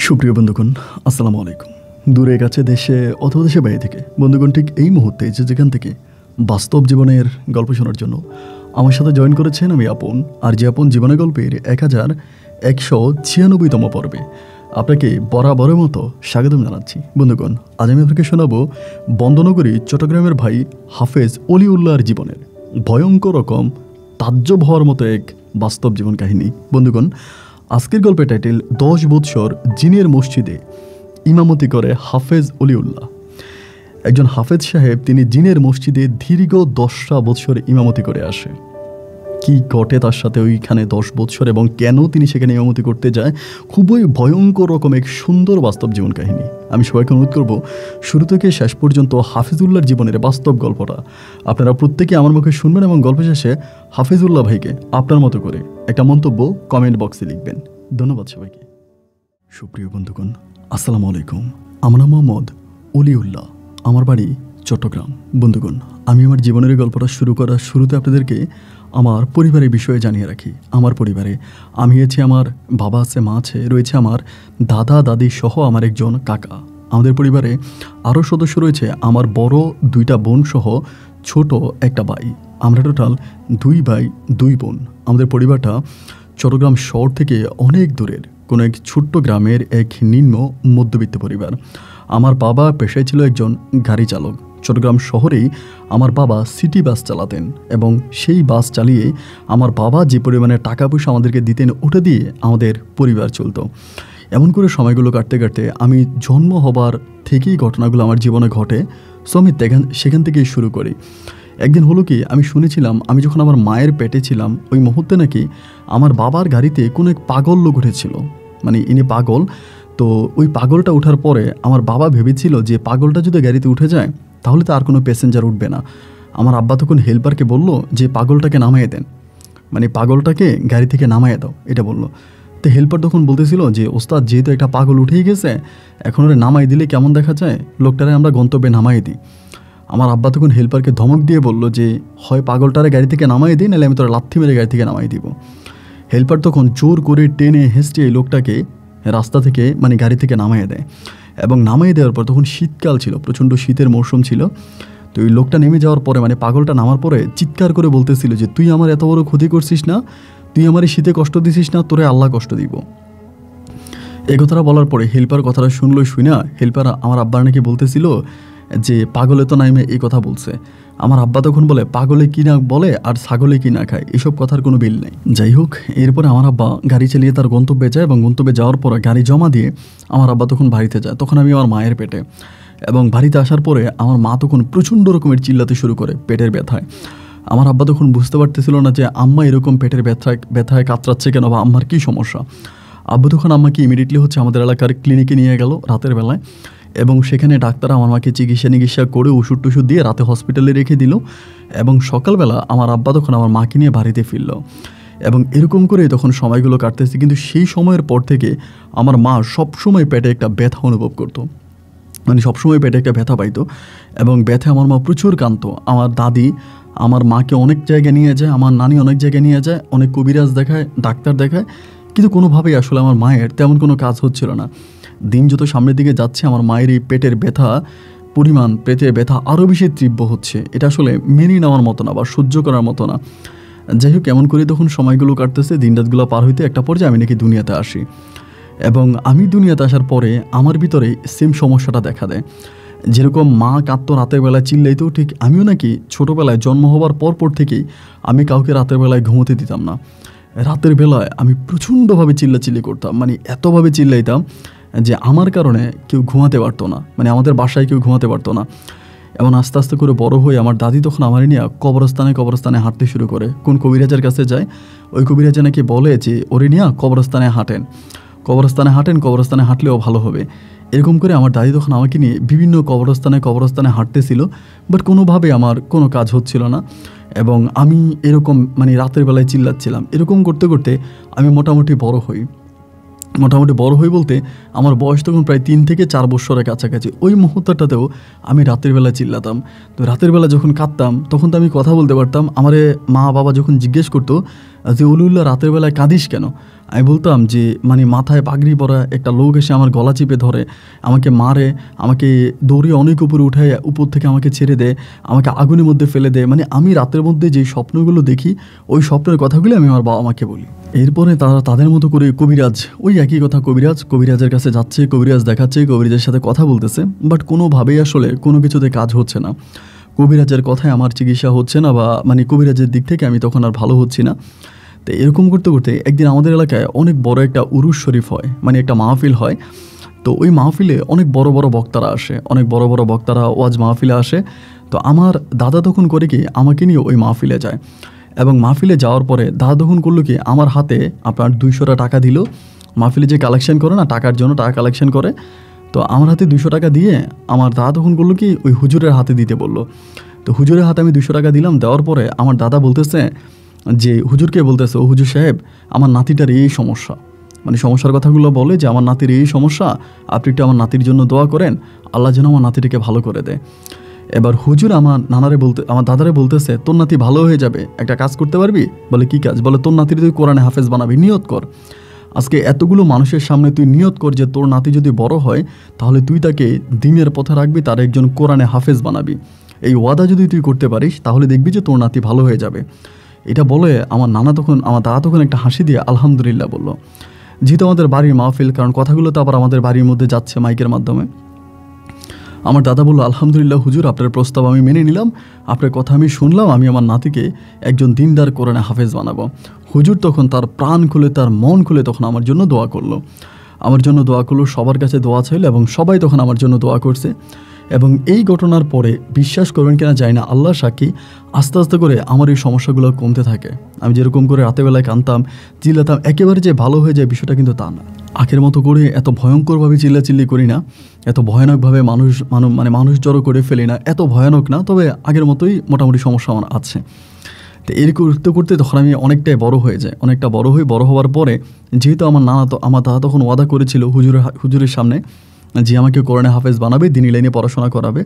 সুপ্রিয় বন্ধুগণ, আসসালামু আলাইকুম। দূরে কাছে দেশে অথবা দেশে বাইরে থেকে বন্ধুগণ ঠিক এই মুহূর্তে যেখান থেকে বাস্তব জীবনের গল্প শোনার জন্য আমার সাথে জয়েন করেছেন আমি আপন। আর যে আপন জীবনের গল্পের 1196তম পর্বে আপনাকে বরাবরের মতো স্বাগতম জানাচ্ছি। বন্ধুগণ, আজ আমি আপনাকে শোনাবো বন্দনগরী চট্টগ্রামের ভাই হাফেজ অলিউল্লাহর জীবনের ভয়ঙ্কর রকম তাজ্জব হওয়ার মতো এক বাস্তব জীবন কাহিনী। বন্ধুগণ, আজকের গল্পের টাইটেল 10 বৎসর জিনের মসজিদে ইমামতি করে হাফেজ অলিউল্লাহ। একজন হাফেজ সাহেব, তিনি জিনের মসজিদে দীর্ঘ 10টা বৎসর ইমামতি করে আসে। কি ঘটে তার সাথে ওইখানে 10 বৎসর এবং কেন তিনি সেখানে ইমামতি করতে যায়, খুবই ভয়ঙ্কর রকম এক সুন্দর বাস্তব জীবন কাহিনী। আমি সবাইকে অনুরোধ করব শুরু থেকে শেষ পর্যন্ত হাফিজুল্লাহর জীবনের বাস্তব গল্পটা আপনারা প্রত্যেকে আমার মুখে শুনবেন এবং গল্প শেষে হাফিজুল্লাহ ভাইকে আপনার মতো করে একটা মন্তব্য কমেন্ট বক্সে লিখবেন। ধন্যবাদ সবাইকে। সুপ্রিয় বন্ধুগণ, আসসালামু আলাইকুম। আমার নাম মোহাম্মদ অলিউল্লাহ, আমার বাড়ি চট্টগ্রাম। বন্ধুগণ, আমি আমার জীবনের গল্পটা শুরু করার শুরুতে আপনাদেরকে আমার পরিবারের বিষয়ে জানিয়ে রাখি। আমার পরিবারে আমি আছি, আমার বাবা আছে, মা আছে, রয়েছে আমার দাদা দাদি সহ আমার একজন কাকা। আমাদের পরিবারে আরও সদস্য রয়েছে আমার বড় 2টা বোন সহ ছোট একটা ভাই। আমরা টোটাল 2 ভাই 2 বোন। আমাদের পরিবারটা চট্টগ্রাম শহর থেকে অনেক দূরের কোনো এক ছোট্ট গ্রামের এক নিম্ন মধ্যবিত্ত পরিবার। আমার বাবা পেশায় ছিল একজন গাড়ি চালক। চট্টগ্রাম শহরেই আমার বাবা সিটি বাস চালাতেন এবং সেই বাস চালিয়ে আমার বাবা যে পরিমাণে টাকা পয়সা আমাদেরকে দিতেন, ওটা দিয়ে আমাদের পরিবার চলতো। এমন করে সময়গুলো কাটতে কাটতে আমি জন্ম হবার থেকেই ঘটনাগুলো আমার জীবনে ঘটে। সো আমি সেখান থেকেই শুরু করি। একদিন হলো কি, আমি শুনেছিলাম আমি যখন আমার মায়ের পেটে ছিলাম ওই মুহূর্তে নাকি আমার বাবার গাড়িতে কোনো এক পাগল লোক উঠেছিল। মানে ইনি পাগল, তো ওই পাগলটা ওঠার পরে আমার বাবা ভেবেছিল যে পাগলটা যদি গাড়িতে উঠে যায় তাহলে তো আর কোনো প্যাসেঞ্জার উঠবে না। আমার আব্বা তখন হেল্পারকে বলল যে পাগলটাকে নামাইয়ে দেন, মানে পাগলটাকে গাড়ি থেকে নামাইয়ে দাও, এটা বললো। তো হেল্পার তখন বলতেছিল যে ওস্তাদ, যেহেতু একটা পাগল উঠেই গেছে, এখন ওরা নামাই দিলে কেমন দেখা যায়, লোকটারে আমরা গন্তব্যে নামাই দিই। আমার আব্বা তখন হেল্পারকে ধমক দিয়ে বলল যে হয় পাগলটারে গাড়ি থেকে নামাই দিই, নাহলে আমি তোরা লাথি মেরে গাড়ি থেকে নামাই দিব। হেল্পার তখন জোর করে টেনে হেঁচড়ে এই লোকটাকে রাস্তা থেকে মানে গাড়ি থেকে নামাইয়ে দেয় এবং নামাইয়ে দেওয়ার পর তখন শীতকাল ছিল, প্রচণ্ড শীতের মৌসুম ছিল। তো ওই লোকটা নেমে যাওয়ার পরে মানে পাগলটা নামার পরে চিৎকার করে বলতেছিল যে তুই আমার এত বড় ক্ষতি করছিস না, তুই আমার এই শীতে কষ্ট দিছিস না, তোরে আল্লাহ কষ্ট দিব। এই কথাটা বলার পরে হেল্পার কথাটা শুনলো, শুনে হেল্পার আমার আব্বার নাকি বলতেছিল যে পাগলে তো নাইমে এই কথা বলছে। আমার আব্বা তখন বলে পাগলে কি না বলে আর ছাগলে কি না খায়, এসব কথার কোনো বিল নেই। যাই হোক, এরপরে আমার আব্বা গাড়ি চালিয়ে তার গন্তব্যে যায় এবং গন্তব্যে যাওয়ার পরে গাড়ি জমা দিয়ে আমার আব্বা তখন বাড়িতে যায়। তখন আমি আমার মায়ের পেটে, এবং বাড়িতে আসার পরে আমার মা তখন প্রচণ্ড রকমের চিল্লাতে শুরু করে পেটের ব্যথায়। আমার আব্বা তখন বুঝতে পারতেছিল না যে আম্মা এরকম পেটের ব্যথায় কাতরাচ্ছে কেন বা আম্মার কী সমস্যা। আব্বু তখন আম্মাকে ইমিডিয়েটলি আমাদের এলাকার ক্লিনিকে নিয়ে গেল রাতের বেলায়, এবং সেখানে ডাক্তার আমার মাকে চিকিৎসা করে ওষুধ টষুধ দিয়ে রাতে হসপিটালে রেখে দিল। এবং সকালবেলা আমার আব্বা তখন আমার মাকে নিয়ে বাড়িতে ফিরল এবং এরকম করে তখন সময়গুলো কাটতেছে। কিন্তু সেই সময়ের পর থেকে আমার মা সবসময় পেটে একটা ব্যথা অনুভব করতো, মানে সবসময় পেটে একটা ব্যথা পাইতো এবং ব্যথা আমার মা প্রচুর কাঁদতো। আমার দাদি আমার মাকে অনেক জায়গায় নিয়ে যায়, আমার নানি অনেক জায়গায় নিয়ে যায়, অনেক কবিরাজ দেখায়, ডাক্তার দেখায়, কিন্তু কোনোভাবেই আসলে আমার মায়ের তেমন কোনো কাজ হচ্ছিল না। দিন যত সামনের দিকে যাচ্ছে আমার মায়ের এই পেটের ব্যথা আরও বেশি তীব্র হচ্ছে। এটা আসলে মেনে নেওয়ার মতো না বা সহ্য করার মতো না। যাই হোক, এমন করে তখন সময়গুলো কাটতেছে, দিনরাতগুলো পার হইতে একটা পর্যায়ে আমি নাকি দুনিয়াতে আসি। এবং আমি দুনিয়াতে আসার পরে আমার ভিতরে সেম সমস্যাটা দেখা দেয়। যেরকম মা কাঁদতো রাতের বেলায় চিল্লাইতো, ঠিক আমিও নাকি ছোটোবেলায় জন্ম হওয়ার পর থেকেই আমি কাউকে রাতের বেলায় ঘুমোতে দিতাম না। রাতের বেলায় আমি প্রচণ্ডভাবে চিল্লাচিল্লি করতাম, মানে এতভাবে চিল্লাইতাম যে আমার কারণে কেউ ঘুমাতে পারতো না, মানে আমাদের বাসায় কেউ ঘুমাতে পারতো না। এমন আস্তে আস্তে করে বড় হয়ে আমার দাদি তখন আমার নিয়ে কবরস্থানে হাঁটতে শুরু করে। কোন কবিরাজের কাছে যায়, ওই কবিরাজা নাকি বলে যে ওরে নিয়ে কবরস্থানে হাঁটলেও ভালো হবে। এরকম করে আমার দাদি তখন আমাকে নিয়ে বিভিন্ন কবরস্থানে হাঁটতেছিল, বাট কোনোভাবে আমার কোনো কাজ হচ্ছিল না এবং আমি এরকম মানে রাতের বেলায় চিল্লাচ্ছিলাম। এরকম করতে করতে আমি মোটামুটি বড় হই মোটামুটি বড় হই বলতে আমার বয়স তখন প্রায় 3 থেকে 4 বছরের কাছাকাছি। ওই মুহূর্তটাতেও আমি রাতের বেলা চিল্লাতাম। তো রাতের বেলা যখন কাঁদতাম তখন তো আমি কথা বলতে পারতাম। আমারে মা বাবা যখন জিজ্ঞেস করতো যে অলিউল্লাহ রাতের বেলায় কাঁদিস কেন, আমি বলতাম যে মানে মাথায় পাগড়ি পরা একটা লোক এসে আমার গলা চিপে ধরে, আমাকে মারে, আমাকে দৌড়িয়ে অনেক উপরে উঠায়, উপর থেকে আমাকে ছেড়ে দেয়, আমাকে আগুনের মধ্যে ফেলে দেয়। মানে আমি রাতের মধ্যে যেই স্বপ্নগুলো দেখি ওই স্বপ্নের কথাগুলো আমি আমার বাবা মাকে বলি। এরপরে তারা তাদের মতো করে কবিরাজ, ওই একই কথা, কবিরাজের কাছে যাচ্ছে, কবিরাজ দেখাচ্ছে, কবিরাজের সাথে কথা বলতেছে, বাট কোনোভাবেই আসলে কোনো কিছুতে কাজ হচ্ছে না। কবিরাজের কথায় আমার চিকিৎসা হচ্ছে না, বা মানে কবিরাজের দিক থেকে আমি তখন আর ভালো হচ্ছি না। তো এরকম করতে করতে একদিন আমাদের এলাকায় অনেক বড় একটা উরুস শরীফ হয়, মানে একটা মাহফিল হয়। তো ওই মাহফিলে অনেক বড় বড় বক্তারা আসে, অনেক বড় বড় বক্তারা ওয়াজ মাহফিলে আসে। তো আমার দাদা তখন করে কি আমাকে নিয়ে ওই মাহফিলে যায়, এবং মাহফিলে যাওয়ার পরে দাদা তখন করলো কি আমার হাতে আপনার 200 টাকা দিল। মাহফিলে যে কালেকশন করে না, টাকার জন্য টাকা কালেকশন করে, তো আমার হাতে 200 টাকা দিয়ে আমার দাদা তখন করলো কি ওই হুজুরের হাতে দিতে বললো। তো হুজুরের হাতে আমি 200 টাকা দিলাম। দেওয়ার পরে আমার দাদা বলতেছে যে হুজুরকে বলতেছে, ও হুজুর সাহেব আমার নাতিটার এই সমস্যা, মানে সমস্যার কথাগুলো বলে যে আমার নাতির এই সমস্যা, আপনি একটু আমার নাতির জন্য দোয়া করেন, আল্লাহ যেন আমার নাতিটিকে ভালো করে দেয়। এবার হুজুর আমার আমার দাদারে বলতেছে, তোর নাতি ভালো হয়ে যাবে, একটা কাজ করতে পারবি? বলে কি কাজ? বলে তোর নাতির তুই কোরআনে হাফেজ বানাবি, নিয়ত কর। আজকে এতগুলো মানুষের সামনে তুই নিয়ত কর যে তোর নাতি যদি বড় হয় তাহলে তুই তাকে দ্বীনের পথে রাখবি, তার একজন কোরআনে হাফেজ বানাবি। এই ওয়াদা যদি তুই করতে পারিস তাহলে দেখবি যে তোর নাতি ভালো হয়ে যাবে। এটা বলে আমার দাদা তখন একটা হাসি দিয়ে আলহামদুলিল্লাহ বলল। যেহেতু আমাদের বাড়ির মাহফিল, কারণ কথাগুলো তো আবার আমাদের বাড়ির মধ্যে যাচ্ছে মাইকের মাধ্যমে, আমার দাদা বলল, আলহামদুলিল্লাহ হুজুর, আপনার প্রস্তাব আমি মেনে নিলাম, আপনার কথা আমি শুনলাম, আমি আমার নাতিকে একজন দিনদার কোরআনে হাফেজ বানাবো। হুজুর তখন তার প্রাণ খুলে, তার মন খুলে তখন আমার জন্য দোয়া করলো, সবার কাছে দোয়া চাইল, এবং সবাই তখন আমার জন্য দোয়া করছে। এবং এই ঘটনার পরে বিশ্বাস করবেন কিনা জানি না, আল্লাহ সাক্ষী, আস্তে আস্তে করে আমার এই সমস্যাগুলো কমতে থাকে। আমি যেরকম করে রাতের বেলায় কাঁদতাম, চিল্লাতাম, একেবারে যে ভালো হয়ে যায় বিষয়টা কিন্তু তা না। আগের মতো করে এত ভয়ঙ্করভাবে চিল্লাচিল্লি করি না, এত ভয়ানকভাবে মানুষ জড়ো করে ফেলি না, এত ভয়ানক না, তবে আগের মতোই মোটামুটি সমস্যা আমার আছে। তো এর করতে করতে তখন আমি অনেকটা বড় হওয়ার পরে, যেহেতু আমার দাদা তখন ওয়াদা করেছিল হুজুরের সামনে যে আমাকে কোরআনে হাফেজ বানাবে, দ্বীনি লাইনে পড়াশোনা করাবে।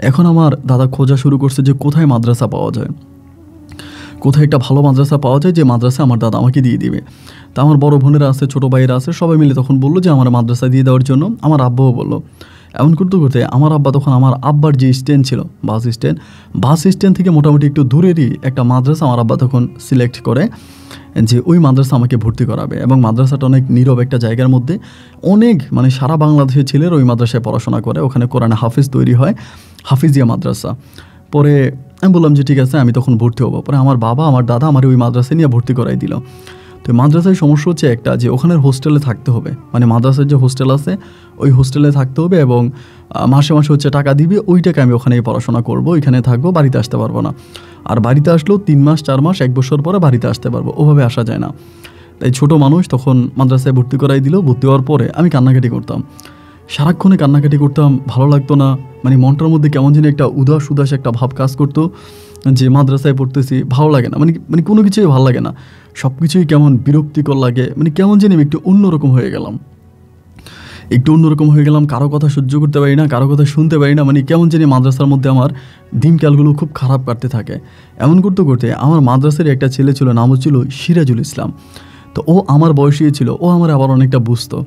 এখন আমার দাদা খোঁজা শুরু করছে যে কোথায় মাদ্রাসা পাওয়া যায়, কোথায় একটা ভালো মাদ্রাসা পাওয়া যায় যে মাদ্রাসা আমার দাদা আমাকে দিয়ে দিবে। তা আমার বড় বোনেরা আছে, ছোটো ভাইয়েরা আছে, সবাই মিলে তখন বললো যে আমার মাদ্রাসা দিয়ে দেওয়ার জন্য। আমার আব্বাও বললো। এমন করতে করতে আমার আব্বা তখন আমার আব্বার যে স্ট্যান্ড ছিল, বাস স্ট্যান্ড থেকে মোটামুটি একটু দূরেরই একটা মাদ্রাসা আমার আব্বা তখন সিলেক্ট করে যে ওই মাদ্রাসা আমাকে ভর্তি করাবে। এবং মাদ্রাসাটা অনেক নীরব একটা জায়গার মধ্যে, অনেক সারা বাংলাদেশের ছেলেরা ওই মাদ্রাসায় পড়াশোনা করে, ওখানে কোরআনে হাফিজ তৈরি হয়, হাফিজিয়া মাদ্রাসা। পরে আমি বললাম যে ঠিক আছে, আমি তখন ভর্তি হবো। পরে আমার বাবা, আমার দাদা আমার ওই মাদ্রাসায় নিয়ে ভর্তি করাই দিল। তো মাদ্রাসায় সমস্যা হচ্ছে একটা, যে ওখানের হোস্টেলে থাকতে হবে, মানে মাদ্রাসার যে হোস্টেল আছে ওই হোস্টেলে থাকতে হবে, এবং মাসে মাসে টাকা দিবে, ওই টাকা আমি ওখানেই পড়াশোনা করবো, ওইখানে থাকবো, বাড়িতে আসতে পারবো না। আর বাড়িতে আসলেও 3 মাস 4 মাস 1 বছর পরে বাড়িতে আসতে পারবো, ওভাবে আসা যায় না। তাই ছোটো মানুষ তখন মাদ্রাসায় ভর্তি করাই দিল। ভর্তি হওয়ার পরে আমি কান্নাকাটি করতাম, সারাক্ষণে কান্নাকাটি করতাম, ভালো লাগতো না, মানে মনটার মধ্যে কেমন যেন একটা উদাস একটা ভাব কাজ করতো, যে মাদ্রাসায় পড়তেছি, ভালো লাগে না, মানে কোনো কিছুই ভালো লাগে না, সব কিছুই কেমন বিরক্তিকর লাগে, মানে কেমন যেন একটু অন্যরকম হয়ে গেলাম, কারো কথা সহ্য করতে পারি না, কারো কথা শুনতে পারি না, মানে কেমন জানি মাদ্রাসার মধ্যে আমার দিনকালগুলো খুব খারাপ কাটতে থাকে। এমন করতে করতে আমার মাদ্রাসার একটা ছেলে ছিল, নাম ছিল সিরাজুল ইসলাম। তো ও আমার বয়সী ছিল, ও আমার আবার অনেকটা বুঝতো।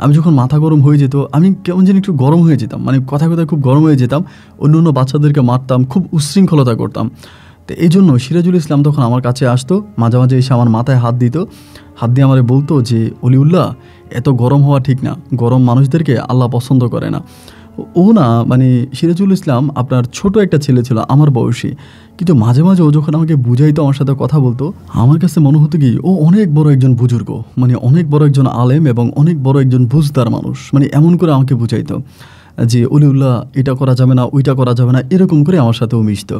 আমি যখন মাথা গরম হয়ে যেত, আমি কেমন যেন একটু গরম হয়ে যেতাম, মানে কথায় খুব গরম হয়ে যেতাম, অন্য বাচ্চাদেরকে মারতাম, খুব উচ্ছৃঙ্খলতা করতাম। তো এই জন্য সিরাজুল ইসলাম তখন আমার কাছে আসতো, মাঝে মাঝে এসে আমার মাথায় হাত দিত, হাত দিয়ে আমারে বলতো যে অলিউল্লাহ, এত গরম হওয়া ঠিক না, গরম মানুষদেরকে আল্লাহ পছন্দ করে না। ও না, মানে সিরাজুল ইসলাম আপনার ছোট একটা ছেলে ছিল আমার বয়সী, কিন্তু মাঝে মাঝে ও যখন আমাকে বুঝাইতো, আমার সাথে কথা বলতো, আমার কাছে মনে হতো কি ও অনেক বড় একজন বুজুর্গ, মানে অনেক বড় একজন আলেম এবং অনেক বড় একজন বুঝদার মানুষ। মানে এমন করে আমাকে বুঝাইতো যে অলিউল্লাহ, এটা করা যাবে না, ওইটা করা যাবে না, এরকম করে আমার সাথেও মিশতো।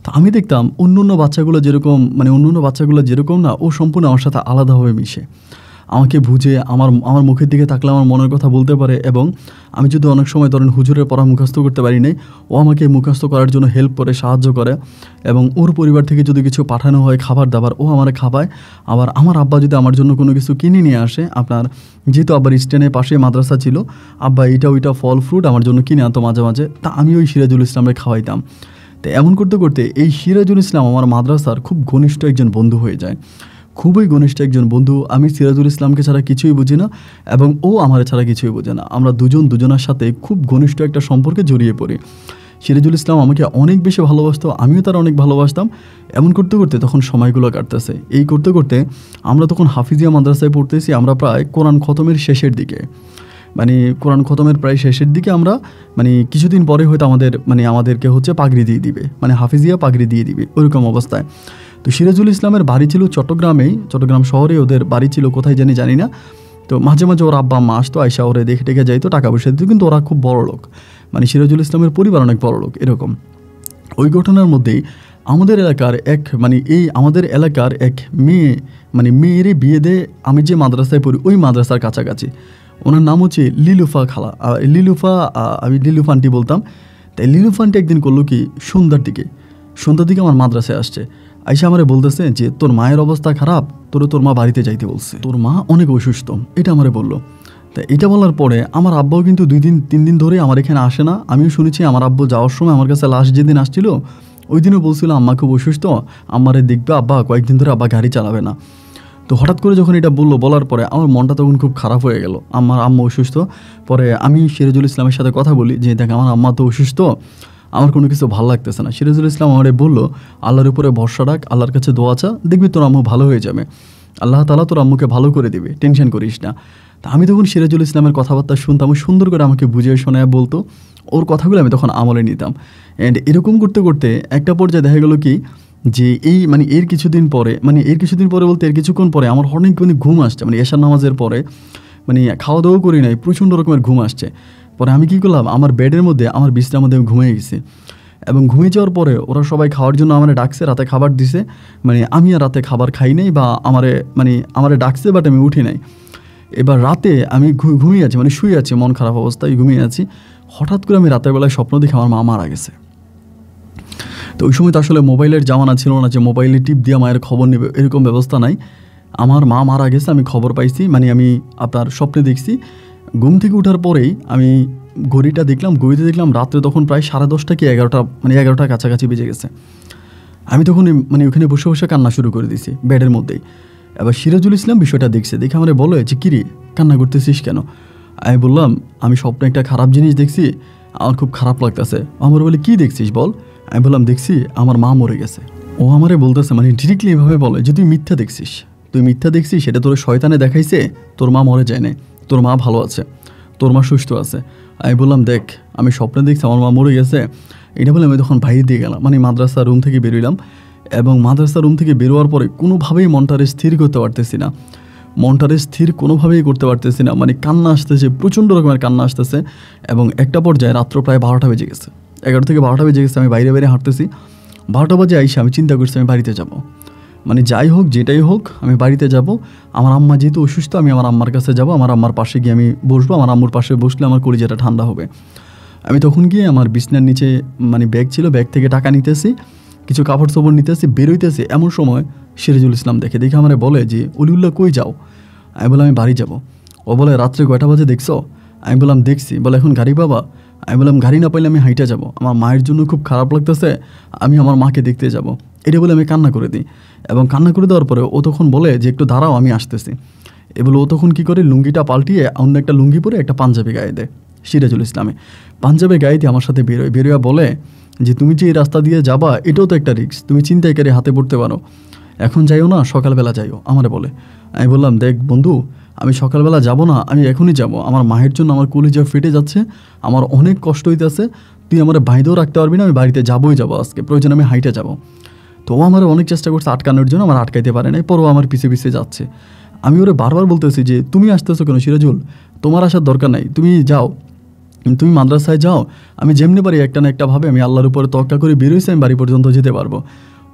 তো আমি দেখতাম অন্য বাচ্চাগুলো যেরকম না, ও সম্পূর্ণ আমার সাথে আলাদাভাবে মিশে। আমাকে বুঝে আমার আমার মুখের দিকে তাকলে আমার মনের কথা বলতে পারে, এবং আমি যদি অনেক সময় ধরেন হুজুরের পড়া মুখস্থ করতে পারি নাই, ও আমাকে মুখস্থ করার জন্য হেল্প করে, সাহায্য করে, এবং ওর পরিবার থেকে যদি কিছু পাঠানো হয় খাবার দাবার, ও আমার খাওয়ায়। আবার আমার আব্বা যদি আমার জন্য কোনো কিছু কিনে নিয়ে আসে, আপনার যেহেতু আব্বার স্ট্যান্ডের পাশে মাদ্রাসা ছিল, আব্বা এইটা ওইটা ফল ফ্রুট আমার জন্য কিনে আনতো মাঝে মাঝে, তা আমি ওই সিরাজুল ইসলামকে খাওয়াইতাম। তো এমন করতে করতে এই সিরাজুল ইসলাম আমার মাদ্রাসার খুব ঘনিষ্ঠ একজন বন্ধু হয়ে যায়, খুবই ঘনিষ্ঠ একজন বন্ধু। আমি সিরাজুল ইসলামকে ছাড়া কিছুই বুঝি না, এবং ও আমার ছাড়া কিছুই বোঝে না। আমরা দুজন দুজনের সাথে খুব ঘনিষ্ঠ একটা সম্পর্কে জড়িয়ে পড়ি। সিরাজুল ইসলাম আমাকে অনেক বেশি ভালোবাসতো, আমিও তার অনেক ভালোবাসতাম। এমন করতে করতে তখন সময়গুলো কাটতেছে। এই করতে করতে আমরা তখন হাফিজিয়া মাদ্রাসায় পড়তেছি। আমরা প্রায় কোরআন খতমের শেষের দিকে, মানে কোরআন খতমের প্রায় শেষের দিকে আমরা, মানে কিছুদিন পরে হয়তো আমাদেরকে হচ্ছে পাগড়ি দিয়ে দিবে, মানে হাফিজিয়া পাগড়ি দিয়ে দিবে, ওইরকম অবস্থায়। তো সিরাজুল ইসলামের বাড়ি ছিল চট্টগ্রাম শহরে, ওদের বাড়ি ছিল কোথায় জানি না। তো মাঝে মাঝে ওর আব্বা আম্মা আসতো, আয়সা ওরে দেখে টেকে যাইতো, টাকা পয়সা দিত, কিন্তু ওরা খুব বড় লোক, মানে সিরাজুল ইসলামের পরিবার অনেক বড় লোক এরকম। ওই ঘটনার মধ্যেই আমাদের এলাকার এক মেয়ে, মানে মেয়েরই বিয়ে দিয়ে আমি যে মাদ্রাসায় পড়ি ওই মাদ্রাসার কাছাকাছি, ওনার নাম হচ্ছে লিলুফা খালা, আমি লিলুফা আন্টি বলতাম। তাই লিলুফা আন্টি একদিন করলো কি, সন্ধ্যার দিকে আমার মাদ্রাসায় আসছে, আইসা আমারে বলতেছে যে তোর মায়ের অবস্থা খারাপ, তোর মা বাড়িতে যাইতে বলছে, তোর মা অনেক অসুস্থ, এটা আমারে বললো। তা এটা বলার পরে আমার আব্বাও কিন্তু 2-3 দিন ধরে আমার এখানে আসে না। আমিও শুনেছি আমার আব্বু যাওয়ার সময় আমার কাছে লাস্ট যেদিন আসছিল ওই দিনও বলছিল আম্মা খুব অসুস্থ, আম্মারে দেখবে আব্বা, কয়েকদিন ধরে আব্বা গাড়ি চালাবে না। তো হঠাৎ করে যখন এটা বলার পরে আমার মনটা তখন খুব খারাপ হয়ে গেল, আমার আম্মা অসুস্থ। পরে আমি সিরাজুল ইসলামের সাথে কথা বলি যে দেখ আমার আম্মা তো অসুস্থ, আমার কোনো কিছু ভালো লাগতেছে না। সিরাজুল ইসলাম আমারে বললো আল্লাহর উপরে ভরসা রাখ, আল্লাহর কাছে দোয়া চা, দেখবি তোর আম্মু ভালো হয়ে যাবে, আল্লাহ তাআলা তোর আম্মুকে ভালো করে দেবে, টেনশন করিস না। তা আমি তখন সিরাজুল ইসলামের কথাবার্তা শুনতাম, সুন্দর করে আমাকে বুঝিয়ে শোনায় বলতো, ওর কথাগুলো আমি তখন আমলে নিতাম। অ্যান্ড এরকম করতে করতে একটা পর্যায়ে দেখা গেলো কি যে এর কিছুদিন পরে বলতে এর কিছুক্ষণ পরে আমার অনেক ঘুম আসছে, মানে এশার নামাজের পরে, মানে খাওয়া দাওয়া করি নাই, প্রচণ্ড রকমের ঘুম আসছে। পরে আমি কী করলাম, আমার বেডের মধ্যে, আমার বিছনার মধ্যে আমি ঘুমিয়ে গেছি। এবং ঘুমিয়ে যাওয়ার পরে ওরা সবাই খাওয়ার জন্য আমার ডাকছে, রাতে খাবার দিছে, মানে আমি আর রাতে খাবার খাই নাই, বা আমারে ডাকছে, বাট আমি উঠি নাই। এবার রাতে আমি ঘুমিয়ে আছি, মানে শুয়ে আছি, মন খারাপ অবস্থায় ঘুমিয়ে আছি। হঠাৎ করে আমি রাতের বেলায় স্বপ্ন দেখি আমার মা মারা গেছে। তো ওই সময় তো আসলে মোবাইলের জামানা ছিল না যে মোবাইলে টিপ দিয়ে মায়ের খবর নেবে, এরকম ব্যবস্থা নাই। আমার মা মারা গেছে আমি খবর পাইছি, মানে আমি আপনার স্বপ্নে দেখছি। ঘুম থেকে ওঠার পরেই আমি ঘড়িতে দেখলাম রাত্রে তখন প্রায় 10:30 কি 11টা, মানে 11টার কাছাকাছি বেজে গেছে। আমি তখন মানে ওখানে বসে বসে কান্না শুরু করে দিয়েছি বেডের মধ্যেই। এবার সিরাজুল ইসলাম বিষয়টা দেখছে, দেখে আমার বলে যে কিরে কান্না করতেছিস কেন? আমি বললাম আমি স্বপ্নে একটা খারাপ জিনিস দেখছি, আমার খুব খারাপ লাগতেছে। আমার বলে কী দেখছিস বল? আমি বললাম দেখছি আমার মা মরে গেছে। ও আমারে বলতেছে, মানে ডিরেক্টলি এভাবে বলে যে তুই মিথ্যা দেখছিস, সেটা তোর শয়তানে দেখাইছে, তোর মা মরে যায় না, তোর মা ভালো আছে, তোর মা সুস্থ আছে। আমি বললাম দেখ আমি স্বপ্নে দেখছি আমার মা মরে গেছে। এটা বলে আমি তখন বাইরে দিয়ে গেলাম, মানে মাদ্রাসার রুম থেকে বেরোলাম। এবং মাদ্রাসার রুম থেকে বেরোয়ার পরে কোনোভাবেই মনটারে স্থির করতে পারতেছি না, মানে কান্না আসতেছে, প্রচণ্ড রকমের কান্না আসতেছে। এবং একটা পর্যায়ে রাত্র প্রায় 12টা বেজে গেছে, 11 থেকে 12টা বেজে গেছে। আমি বাইরে হাঁটতেছি, 12টা বাজে আইসা আমি চিন্তা করছি আমি বাড়িতে যাব, মানে যাই হোক যেটাই হোক আমি বাড়িতে যাব। আমার আম্মা যেহেতু অসুস্থ, আমি আমার আম্মার কাছে যাব, আমার আম্মার পাশে গিয়ে আমি বসবো, আমার আম্মুর পাশে বসলে আমার কলিজাটা ঠান্ডা হবে। আমি তখন গিয়ে আমার বিছনার নিচে, মানে ব্যাগ ছিল, ব্যাগ থেকে টাকা নিতেছি, কিছু কাপড় চোপড় নিতেছি, বেরোইতেছি। এমন সময় সিরাজুল ইসলাম দেখে আমার বলে যে অলিউল্লাহ কই যাও? আমি বললাম আমি বাড়ি যাব। ও বলে রাত্রে কয়টা বাজে দেখছো? আমি বললাম দেখছি। বলে এখন গাড়ি পাবা? আমি বললাম গাড়ি না পাইলে আমি হাইটে যাব, আমার মায়ের জন্য খুব খারাপ লাগতেছে, আমি আমার মাকে দেখতে যাব। এটা বলে আমি কান্না করে দিই। এবং কান্না করে দেওয়ার পরে ও তখন বলে যে একটু দাঁড়াও আমি আসতেছি। এগুলো ও তখন কী করে, লুঙ্গিটা পাল্টিয়ে অন্য একটা লুঙ্গি পরে একটা পাঞ্জাবি গায়ে দেয়। সিরাজুল ইসলামে পাঞ্জাবি গায়ে দিয়ে আমার সাথে বেরোয়া বলে যে তুমি যে এই রাস্তা দিয়ে যাবা এটাও তো একটা রিস্ক, তুমি ছিনতাইকারী হাতে পড়তে পারো, এখন যাইও না, সকালবেলা যাইও আমারে বলে। আমি বললাম দেখ বন্ধু আমি সকালবেলা যাব না, আমি এখনই যাব, আমার মায়ের জন্য আমার কলিজা ফেটে যাচ্ছে, আমার অনেক কষ্ট হইতেছে, তুই আমার বাইরেও রাখতে পারবি না, আমি বাড়িতে যাবো আজকে, প্রয়োজন আমি হাইটে যাব। তো ও আমার অনেক চেষ্টা করছে আটকানোর জন্য, আমার আটকাইতে পারে নাই, পরও আমার পিছে যাচ্ছে। আমি ওরে বারবার বলতেছি যে তুমি আসতেছো কেন সিরাজুল, তোমার আসার দরকার নাই, তুমি যাও, তুমি মাদ্রাসায় যাও, আমি যেমনি পারি একটা না একটা ভাবে আমি আল্লাহর উপরে তওয়াক্কুল করে বেরোইছি, আমি বাড়ি পর্যন্ত যেতে পারবো।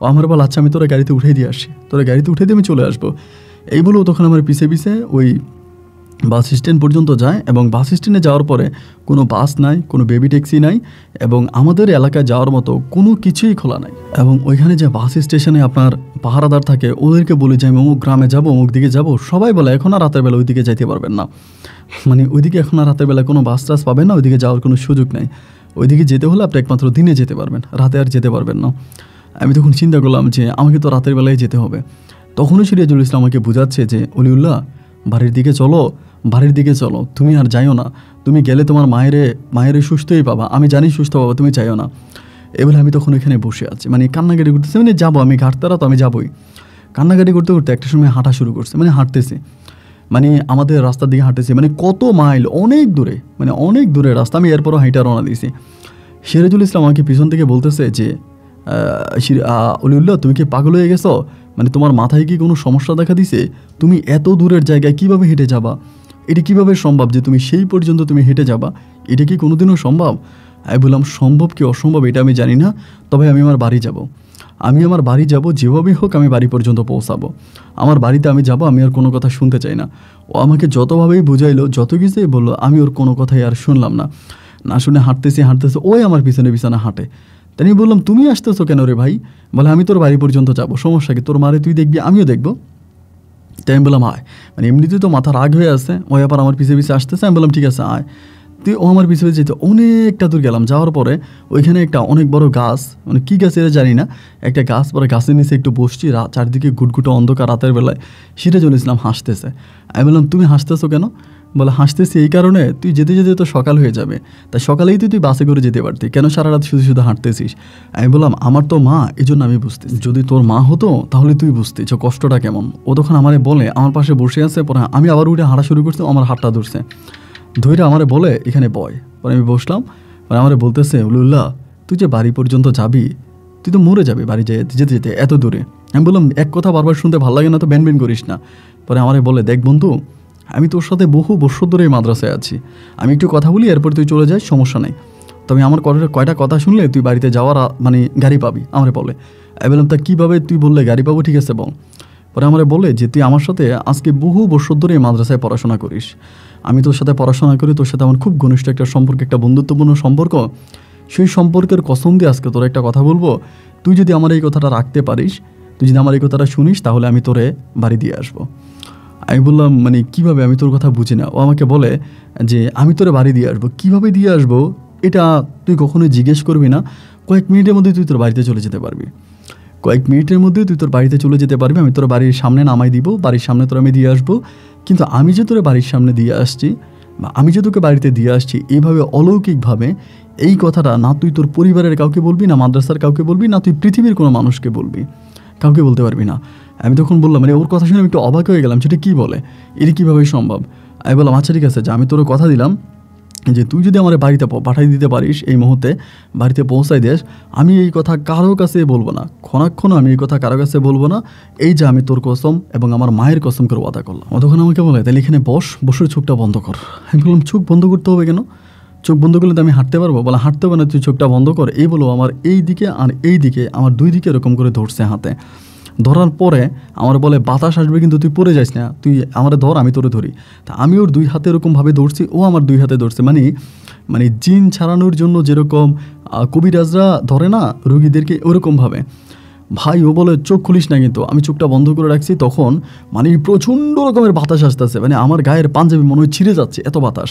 ও আমার বল আচ্ছা আমি তোরা গাড়িতে উঠে দিয়ে আসি, তোরা গাড়িতে উঠে দিয়ে আমি চলে আসবো। এই বলেও তখন আমার পিছে পিছে ওই বাস স্ট্যান্ড পর্যন্ত যায়, এবং বাস স্ট্যান্ডে যাওয়ার পরে কোনো বাস নাই, কোনো বেবি ট্যাক্সি নাই, এবং আমাদের এলাকায় যাওয়ার মতো কোনো কিছুই খোলা নাই। এবং ওইখানে যে বাস স্টেশনে আপনার পাহারাদার থাকে, ওদেরকে বলি যে আমি অমুক গ্রামে যাবো, অমুক দিকে যাবো, সবাই বলে এখন আর রাতের বেলা ওইদিকে যাইতে পারবেন না, মানে ওইদিকে এখন আর রাতের বেলা কোনো বাস টাস পাবেন না, ওইদিকে যাওয়ার কোনো সুযোগ নেই, ওইদিকে যেতে হলে আপনি একমাত্র দিনে যেতে পারবেন, রাতে আর যেতে পারবেন না। আমি তখন চিন্তা করলাম যে আমাকে তো রাতের বেলায় যেতে হবে। তখনও সিরাজুল ইসলাম আমাকে বোঝাচ্ছে যে অলিউল্লাহ বাড়ির দিকে চলো, বাড়ির দিকে চলো, তুমি আর যাইও না, তুমি গেলে তোমার মায়ের সুস্থই পাবা, আমি জানি সুস্থ পাবা, তুমি চাইও না। এবার আমি তখন ওইখানে বসে আছি, মানে কান্নাকাটি করতেছি, মানে যাবো আমি ঘাটতারা, তো আমি যাবোই। কান্নাকাটি করতে করতে একটা সময় হাঁটা শুরু করছে, মানে হাঁটতেছি, মানে আমাদের রাস্তার দিকে হাঁটতেছি, মানে কত মাইল, অনেক দূরে, মানে অনেক দূরের রাস্তা। আমি এরপরও হাইটা রওনা দিয়েছি। সিরাজুল ইসলাম আমাকে পিছন থেকে বলতেছে যে অলিউল্লাহ তুমি কি পাগল হয়ে গেছো, মানে তোমার মাথায় কি কোনো সমস্যা দেখা দিছে, তুমি এত দূরের জায়গায় কিভাবে হেঁটে যাবা, এটি কিভাবে সম্ভব যে তুমি সেই পর্যন্ত তুমি হেঁটে যাবা, এটা কি কোনোদিনও সম্ভব? আমি বললাম সম্ভব কি অসম্ভব এটা আমি জানি না, তবে আমি আমার বাড়ি যাব, আমি আমার বাড়ি যাব, যেভাবেই হোক আমি বাড়ি পর্যন্ত পৌঁছাবো, আমার বাড়িতে আমি যাব, আমি আর কোনো কথা শুনতে চাই না। ও আমাকে যতভাবেই বুঝাইলো, যত কিছুই বললো, আমি ওর কোনো কথাই আর শুনলাম না। না শুনে হাঁটতেছি, ওই আমার পিছনে পিছনে হাঁটে। তাই আমি বললাম তুমি আসতেছো কেন রে ভাই? বলে আমি তোর বাড়ি পর্যন্ত যাবো, সমস্যা কি, তোর মারে তুই দেখবি, আমিও দেখবো। তাই আমি বললাম আয়, মানে এমনিতেই তো মাথা রাগ হয়ে আছে, ওই আবার আমার পিছিয়ে পিছিয়ে আসতেছে। আমি বললাম ঠিক আছে আয়। তুই ও আমার পিছিয়ে যেতে অনেকটা দূর গেলাম, যাওয়ার পরে ওইখানে একটা অনেক বড় গাছ, মানে কী গাছ এটা জানি না, একটা গাছ, পরে গাছের নিচে একটু বসছি, চারদিকে গুটগুটো অন্ধকার রাতের বেলায়। সিরাজুল ইসলাম হাসতেছে। আমি বললাম তুমি হাসতেছো কেন? বলে হাসতেছি এই কারণে, তুই যেতে যেতে তো সকাল হয়ে যাবে, তাই সকালেই তুই বাসে করে যেতে পারতি, কেন সারা রাত শুধু শুধু হাঁটতেছিস? আমি বললাম আমার তো মা, এই জন্য আমি বুঝতেছি, যদি তোর মা হতো তাহলে তুই বুঝতি যে কষ্টটা কেমন। ও তখন আমারে বলে, আমার পাশে বসে আছে, পরে আমি আবার উঠে হাঁটা শুরু করছি, আমার হাতটা ধরছে, ধৈর্য আমারে বলে এখানে বয়। পরে আমি বসলাম, পরে আমারে বলতেছে অলিউল্লাহ তুই যে বাড়ি পর্যন্ত যাবি, তুই তো মরে যাবি বাড়ি যেতে যেতে এত দূরে। আমি বললাম এক কথা বারবার শুনতে ভালো লাগে না তো, ব্যান করিস না। পরে আমারে বলে দেখ বন্ধু, আমি তোর সাথে বহু বছর ধরে এই মাদ্রাসায় আছি, আমি একটু কথা বলি, এরপর তুই চলে যাস, সমস্যা নেই, তবে আমার কয়টা কথা শুনলে তুই বাড়িতে যাওয়ার মানে গাড়ি পাবি, আমারে বলে। আমি বললাম তা কীভাবে তুই বললে গাড়ি পাবো? ঠিক আছে বল। পরে আমারে বলে যে তুই আমার সাথে আজকে বহু বছর ধরে এই মাদ্রাসায় পড়াশোনা করিস, আমি তোর সাথে পড়াশোনা করি, তোর সাথে আমার খুব ঘনিষ্ঠ একটা সম্পর্ক, একটা বন্ধুত্বপূর্ণ সম্পর্ক, সেই সম্পর্কের কসম দিয়ে আজকে তোর একটা কথা বলবো, তুই যদি আমার এই কথাটা রাখতে পারিস, তুই যদি আমার এই কথাটা শুনিস, তাহলে আমি তোরে বাড়ি দিয়ে আসবো। আমি বললাম মানে কীভাবে, আমি তোর কথা বুঝি না। ও আমাকে বলে যে আমি তোরে বাড়ি দিয়ে আসবো। কীভাবে দিয়ে আসবো এটা তুই কখনোই জিজ্ঞেস করবি না, কয়েক মিনিটের মধ্যে তুই তোর বাড়িতে চলে যেতে পারবি, কয়েক মিনিটের মধ্যে তুই তোর বাড়িতে চলে যেতে পারবি, আমি তোর বাড়ির সামনে নামাই দিব, বাড়ির সামনে তোর আমি দিয়ে আসবো। কিন্তু আমি যে তোর বাড়ির সামনে দিয়ে আসছি, বা আমি যে তোকে বাড়িতে দিয়ে আসছি, এইভাবে অলৌকিকভাবে এই কথাটা না তুই তোর পরিবারের কাউকে বলবি, না মাদ্রাসার কাউকে বলবি, না তুই পৃথিবীর কোনো মানুষকে বলবি, কাউকে বলতে পারবি না। আমি তখন বললাম, মানে ওর কথা শুনে আমি একটু অবাক হয়ে গেলাম, সেটা কী বলে, এটা কীভাবে সম্ভব? আমি বললাম আচ্ছা ঠিক আছে, যে আমি তোর কথা দিলাম যে তুই যদি আমার বাড়িতে পাঠাই দিতে পারিস, এই মুহূর্তে বাড়িতে পৌঁছাই দিস, আমি এই কথা কারো কাছে বলবো না, ক্ষণাক্ষণ আমি এই কথা কারো কাছে বলবো না, এই যে আমি তোর কসম এবং আমার মায়ের কসম করে ওয়াদা করলাম। তখন আমাকে বলে তাহলে এখানে বসে চোখটা বন্ধ কর। আমি বললাম চোখ বন্ধ করতে হবে কেন? চোখ বন্ধ করলে তো আমি হাঁটতে পারবো। বলে হাঁটতে হবে না, তুই চোখটা বন্ধ কর। এই বলো আমার এই দিকে আর এই দিকে, আমার দুই দিকে এরকম করে ধরছে হাতে। ধরার পরে আমার বলে বাতাস আসবে কিন্তু তুই পড়ে যাস না, তুই আমার ধর, আমি তোরে ধরি। তা আমি ওর দুই হাতে এরকমভাবে ধরছি, ও আমার দুই হাতে ধরছে, মানে জিন ছাড়ানোর জন্য যেরকম কবিরাজরা ধরে না রুগীদেরকে, ওরকমভাবে। ভাই ও বলে চোখ খুলিস না, কিন্তু আমি চোখটা বন্ধ করে রাখছি। তখন মানে প্রচণ্ড রকমের বাতাস আসতেছে, মানে আমার গায়ের পাঞ্জাবি মনে হয় ছিঁড়ে যাচ্ছে, এত বাতাস।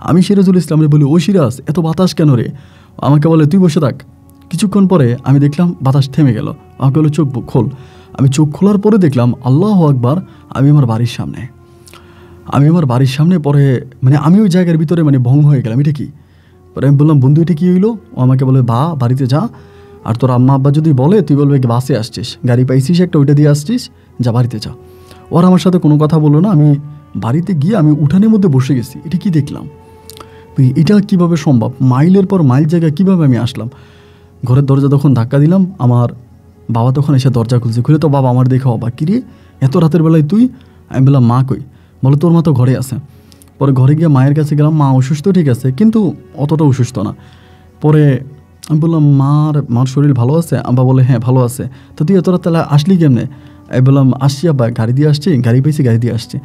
আমি সিরাজুল ইসলামের বলি ও সিরাজ এত বাতাস কেন রে? আমাকে বলে তুই বসে থাক। কিছুক্ষণ পরে আমি দেখলাম বাতাস থেমে গেল। আমাকে বলে চোখ খোল। আমি চোখ খোলার পরে দেখলাম আল্লাহু আকবার, আমি আমার বাড়ির সামনে। পরে মানে আমি ওই জায়গার ভিতরে মানে ভঙ্গ হয়ে গেলাম, এটা কি? পরে আমি বললাম বন্ধু এটা কী হইলো? ও আমাকে বলে বাড়িতে যা, আর তোর আম্মা আব্বা যদি বলে তুই বলবে বাসে আসছিস, গাড়ি পাইছিস একটা, ওইটা দিয়ে আসছিস, যা বাড়িতে যা। ওর আমার সাথে কোনো কথা বললো না। আমি বাড়িতে গিয়ে আমি উঠানের মধ্যে বসে গেছি। এটা কি দেখলাম? এটা কিভাবে সম্ভব? মাইলের পর মাইল জায়গায় কীভাবে আমি আসলাম? ঘরের দরজা তখন ধাক্কা দিলাম, আমার বাবা তখন এসে দরজা খুলে তো বাবা আমার দেখে অবাক, কিরে এত রাতের বেলায় তুই? আমি বললাম মা কই? বলে তোর মা তো ঘরে আছে। পরে ঘরে গিয়ে মায়ের কাছে গেলাম, মা অসুস্থ ঠিক আছে, কিন্তু অতটা অসুস্থ না। পরে আমি বললাম মার শরীর ভালো আছে? আব্বা বলে হ্যাঁ ভালো আছে। তো তুই এত রাত তাহলে আসলি কেমনে? আমি বললাম আসছি আব্বা, গাড়ি দিয়ে আসছি, গাড়ি পাইছি, গাড়ি দিয়ে আসছি।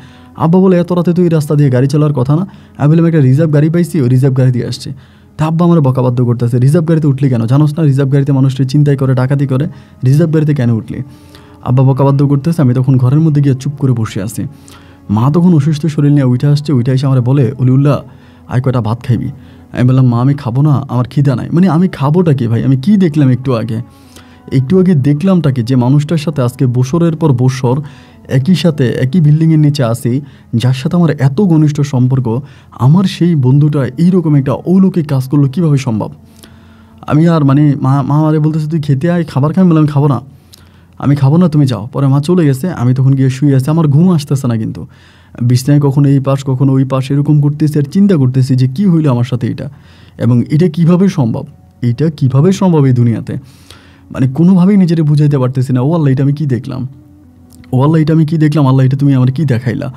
আব্বা বলে এত রাতে তুই রাস্তা দিয়ে গাড়ি চালার কথা না? আমি বললাম একটা রিজার্ভ গাড়ি পাইছি, ওই রিজার্ভ গাড়ি দিয়ে আসছি। তা আব্বা আমার বকাবাধ্য করতেছে, রিজার্ভ গাড়িতে উঠলি কেন? জানোস না রিজার্ভ গাড়িতে মানুষটি চিন্তাই করে, ডাকাতি করে, রিজার্ভ গাড়িতে কেন উঠলি? আব্বা বকাবাধ্য করতেছে। আমি তখন ঘরের মধ্যে গিয়ে চুপ করে বসে আছি। মা তখন অসুস্থ শরীর নিয়ে উঠে আসছে, উঠে এসে আমার বলে অলিউল্লাহ আয় কয়টা ভাত খাইবি। আমি বললাম মা আমি খাবো না, আমার খিদা নাই। মানে আমি খাবোটা কি ভাই? আমি কি দেখলাম একটু আগে দেখলামটা কি, যে মানুষটার সাথে আজকে বছরের পর বছর একই সাথে একই বিল্ডিংয়ের নিচে আসি, যার সাথে আমার এত ঘনিষ্ঠ সম্পর্ক, আমার সেই বন্ধুটা এইরকম একটা অলৌকিক কাজ করলো কীভাবে সম্ভব? আমি আর মানে মা আমারে বলতেছে তুই খেতে আয়, খাবার খাই। বললাম আমি খাবো না, তুমি যাও। পরে মা চলে গেছে। আমি তখন গিয়ে শুয়ে আছি, আমার ঘুম আসতেছে না, কিন্তু বিছনায় কখনো এই পাশ কখনো ওই পাশ এরকম করতেছি, আর চিন্তা করতেছি যে কী হইলো আমার সাথে এটা, এবং এটা কিভাবে সম্ভব, এই দুনিয়াতে। মানে কোনোভাবেই নিজেরে বুঝাইতে পারতেছি না। ও আল্লাহ এটা আমি কী দেখলাম, আল্লাহ এটা তুমি আমার কী দেখাইলা,